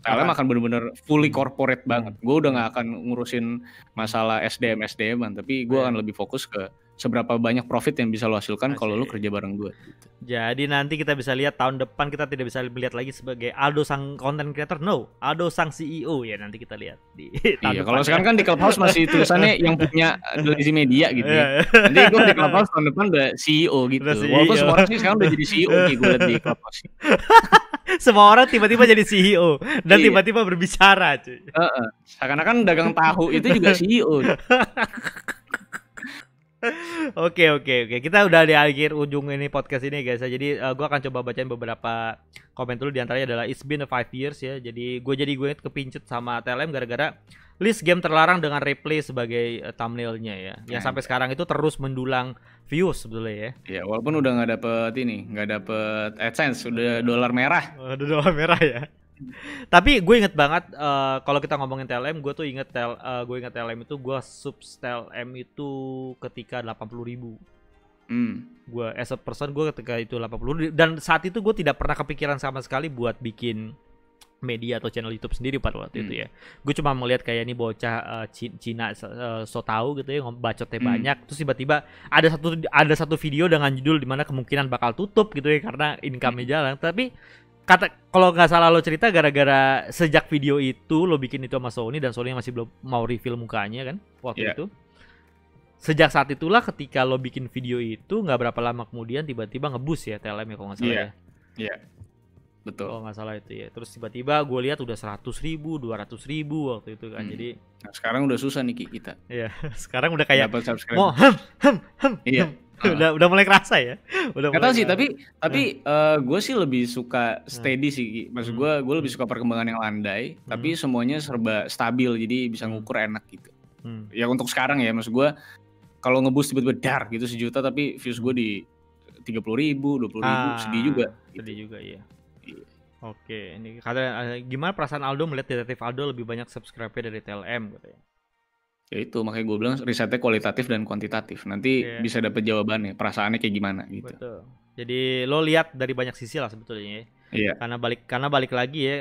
LM akan benar-benar fully corporate banget. Gue udah nggak akan ngurusin masalah SDM-an, tapi gue akan lebih fokus ke seberapa banyak profit yang bisa lo hasilkan kalau lo kerja bareng gue. Gitu. Jadi nanti kita bisa lihat tahun depan kita tidak bisa melihat lagi sebagai Aldo sang content creator, no, Aldo sang CEO ya, nanti kita lihat di tahun depan. Kalau sekarang kan di Clubhouse masih tulisannya yang punya Lazy Media gitu ya. Nanti gue di Clubhouse tahun depan udah CEO gitu. Walaupun semua orang sih sekarang udah jadi CEO gue lihat di Clubhouse. Semua orang tiba-tiba jadi CEO dan tiba-tiba berbicara, cuy. Seakan-akan dagang tahu itu juga CEO. Oke. Kita udah di akhir ujung ini podcast ini guys. Jadi gue akan coba bacain beberapa komen dulu. Di antaranya adalah it's been 5 years ya. Jadi gue kepincut sama TLM gara-gara list game terlarang dengan replay sebagai thumbnailnya ya. Yang sampai sekarang itu terus mendulang views sebetulnya ya. Ya walaupun udah nggak dapet AdSense, udah dolar merah. Udah dolar merah ya. Tapi gue inget banget kalau kita ngomongin TLM, gue inget TLM itu gue subs TLM itu ketika 80.000. Gue as a person gue ketika itu 80.000, dan saat itu gue tidak pernah kepikiran sama sekali buat bikin media atau channel YouTube sendiri pada waktu itu ya. Gue cuma melihat kayak ini bocah Cina so tahu gitu ya, bacotnya banyak. Terus tiba-tiba ada satu video dengan judul dimana kemungkinan bakal tutup gitu ya karena income-nya jalan. Tapi kalau nggak salah lo cerita gara-gara sejak video itu lo bikin itu sama Sony dan Sony masih belum mau reveal mukanya kan waktu itu. Sejak saat itulah ketika lo bikin video itu nggak berapa lama kemudian tiba-tiba ngeboost ya TLM ya kalau nggak salah ya. Iya. Betul. Kalau nggak salah itu ya. Terus tiba-tiba gue lihat udah 100.000, 200.000 waktu itu kan. Jadi nah, sekarang udah susah nih kita. Iya, sekarang udah kayak mau Iya. udah mulai kerasa ya. Udah nggak tahu sih, tapi gue sih lebih suka steady sih. Maksud gue lebih suka perkembangan yang landai, tapi semuanya serba stabil, jadi bisa ngukur enak gitu. Ya untuk sekarang ya, maksud gue kalau ngeboost tiba-tiba dar gitu 1 juta, tapi views gue di 30.000, 20.000, sedih juga. Sedih juga ya. Oke, ini gimana perasaan Aldo melihat Detektif Aldo lebih banyak subscribe-nya dari TLM gitu ya? Ya itu makanya gue bilang risetnya kualitatif dan kuantitatif. Nanti bisa dapet jawabannya, perasaannya kayak gimana gitu. Betul. Jadi lo lihat dari banyak sisi lah sebetulnya ya. Iya. Karena balik lagi ya,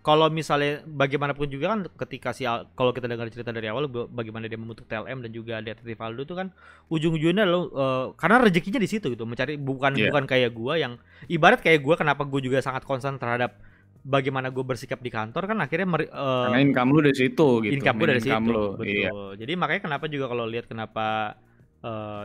kalau misalnya bagaimanapun juga kan ketika kalau kita dengar cerita dari awal bagaimana dia membentuk TLM dan juga Detektif Aldo itu kan ujung-ujungnya lo karena rezekinya di situ gitu, mencari bukan kayak gua yang ibarat kayak gua, kenapa gua juga sangat concern terhadap bagaimana gue bersikap di kantor kan akhirnya karena income lu dari situ gitu. Income gue dari situ. Betul. Iya. Jadi makanya kenapa juga kalau lihat kenapa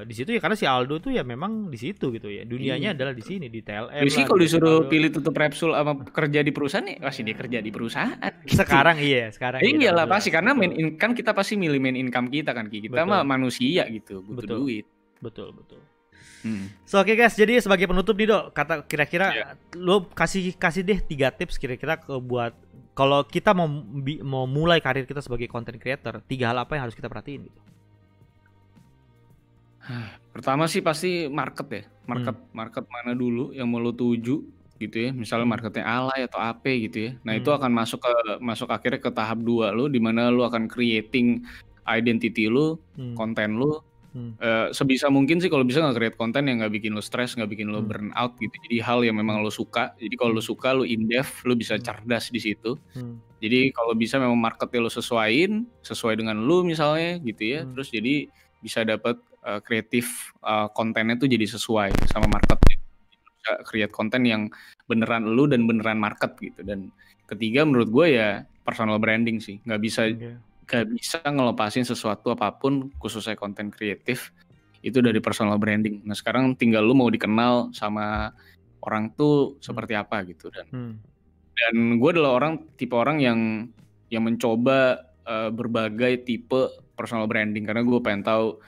di situ ya karena si Aldo tuh ya memang di situ gitu ya. Dunianya adalah di sini di TLM. Rizky kalau disuruh pilih tutup Repsol sama kerja di perusahaan nih, pasti dia kerja di perusahaan. Gitu. Sekarang iyalah pasti karena kan kita pasti milih main income kita kan, kita mah manusia gitu, butuh duit. Betul. So oke guys, jadi sebagai penutup nih Dok, kira-kira lo kasih deh 3 tips kira-kira buat kalau kita mau mulai karir kita sebagai content creator, 3 hal apa yang harus kita perhatiin gitu. Pertama sih pasti market ya. Market mana dulu yang mau lo tuju gitu ya. Misalnya marketnya alay atau AP gitu ya. Nah, itu akan masuk akhirnya ke tahap 2 lo, di mana lo akan creating identity lo, konten lo. Sebisa mungkin sih kalau bisa nggak create konten yang nggak bikin lo stres, nggak bikin lo burn out gitu. Jadi hal yang memang lo suka. Jadi kalau lo suka, lo in-depth, lo bisa cerdas di situ. Jadi kalau bisa memang marketnya lo sesuai dengan lo misalnya gitu ya. Terus jadi bisa dapat kreatif kontennya tuh jadi sesuai sama marketnya. Bisa create konten yang beneran lo dan beneran market gitu. Dan ketiga menurut gue ya personal branding sih. Nggak bisa ngelepasin sesuatu apapun, khususnya konten kreatif itu dari personal branding. Nah sekarang tinggal lu mau dikenal sama orang tuh seperti apa gitu. Dan gue adalah tipe orang yang mencoba berbagai tipe personal branding, karena gue pengen tahu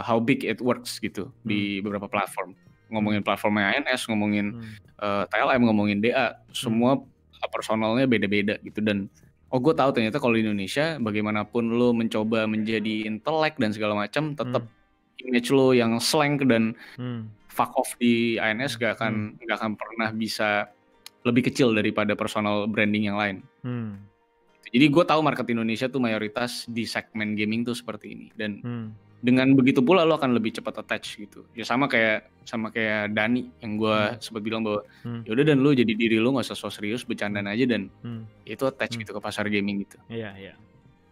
how big it works gitu di beberapa platform. Ngomongin platformnya ANS, ngomongin TLM, ngomongin DA, semua personalnya beda-beda gitu. Dan gue tahu ternyata kalau di Indonesia bagaimanapun lo mencoba menjadi intelek dan segala macam, tetap image lo yang slang dan fuck off di ANS gak akan pernah bisa lebih kecil daripada personal branding yang lain. Jadi gue tahu market Indonesia tuh mayoritas di segmen gaming tuh seperti ini, dan dengan begitu pula lo akan lebih cepat attach gitu. Ya sama kayak Dani yang gue sempat bilang bahwa yaudah dan lo jadi diri lo, nggak usah so serius, bercandaan aja, dan itu attach gitu ke pasar gaming gitu. Iya.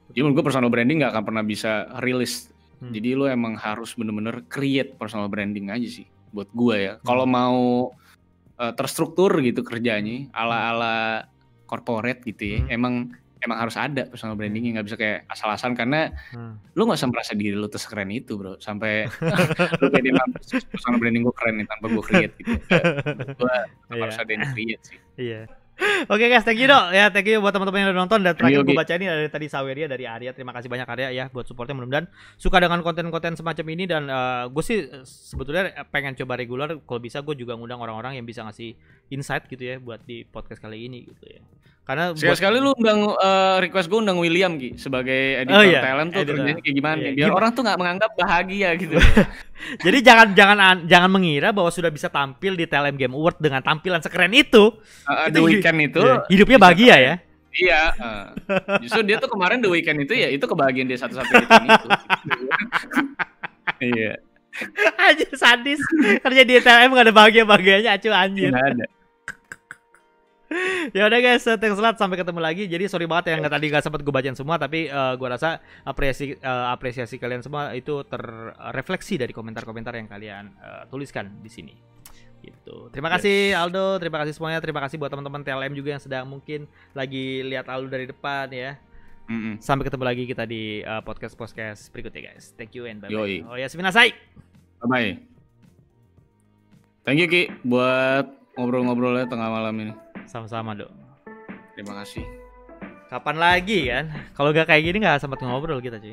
Jadi menurut gue personal branding nggak akan pernah bisa rilis. Jadi lo emang harus bener-bener create personal branding aja sih buat gue ya. Kalau mau terstruktur gitu kerjanya ala corporate gitu ya, emang harus ada personal brandingnya, nggak bisa kayak asal-asalan, karena lu nggak usah merasa diri lu tuh sekeren itu bro, sampai lu pede banget personal branding gue keren nih tanpa gue create gitu. Gue harus ada yang create sih. Iya. Oke guys, thank you Dok. Ya, thank you buat teman-teman yang udah nonton. Dan terakhir gue baca ini dari tadi Saweria dari Arya. Terima kasih banyak Arya ya buat supportnya. Mudah-mudahan suka dengan konten-konten semacam ini. Dan gue sih sebetulnya pengen coba reguler. Kalau bisa gue juga ngundang orang-orang yang bisa ngasih insight gitu ya buat di podcast kali ini gitu ya. Karena sekali lu undang request gue undang William Ki sebagai editor talent tuh kerjanya kayak gimana biar orang tuh nggak menganggap bahagia gitu. Jadi jangan mengira bahwa sudah bisa tampil di TLM Game Award dengan tampilan sekeren itu. The Weeknd itu hidupnya bahagia ya. Iya. Justru dia tuh kemarin The Weeknd itu ya itu kebahagiaan dia satu-satunya itu. Iya. Anjir sadis, kerja di TLM gak ada bahagia-bahagianya acuh anjir. Nggak ada. Ya udah guys, thanks a lot, sampai ketemu lagi. Jadi sorry banget yang tadi gak sempat gue bacain semua, tapi gue rasa apresiasi kalian semua itu terrefleksi dari komentar-komentar yang kalian tuliskan di sini. Gitu. Terima kasih Aldo, terima kasih semuanya, terima kasih buat teman-teman TLM juga yang sedang mungkin lagi lihat Aldo dari depan ya. Sampai ketemu lagi kita di podcast berikutnya guys. Thank you and bye bye. Oh ya, seminasai. Bye bye. Thank you Ki buat ngobrol-ngobrolnya tengah malam ini. Sama-sama dong. Terima kasih. Kapan lagi kan? Kalau gak kayak gini gak sempat ngobrol kita cuy.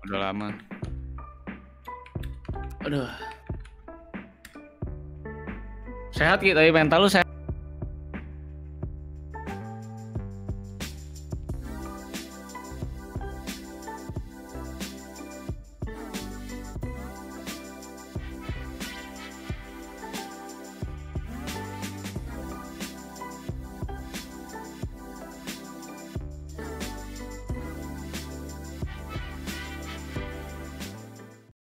Udah lama. Aduh. Sehat Ki, tapi mental lu sehat.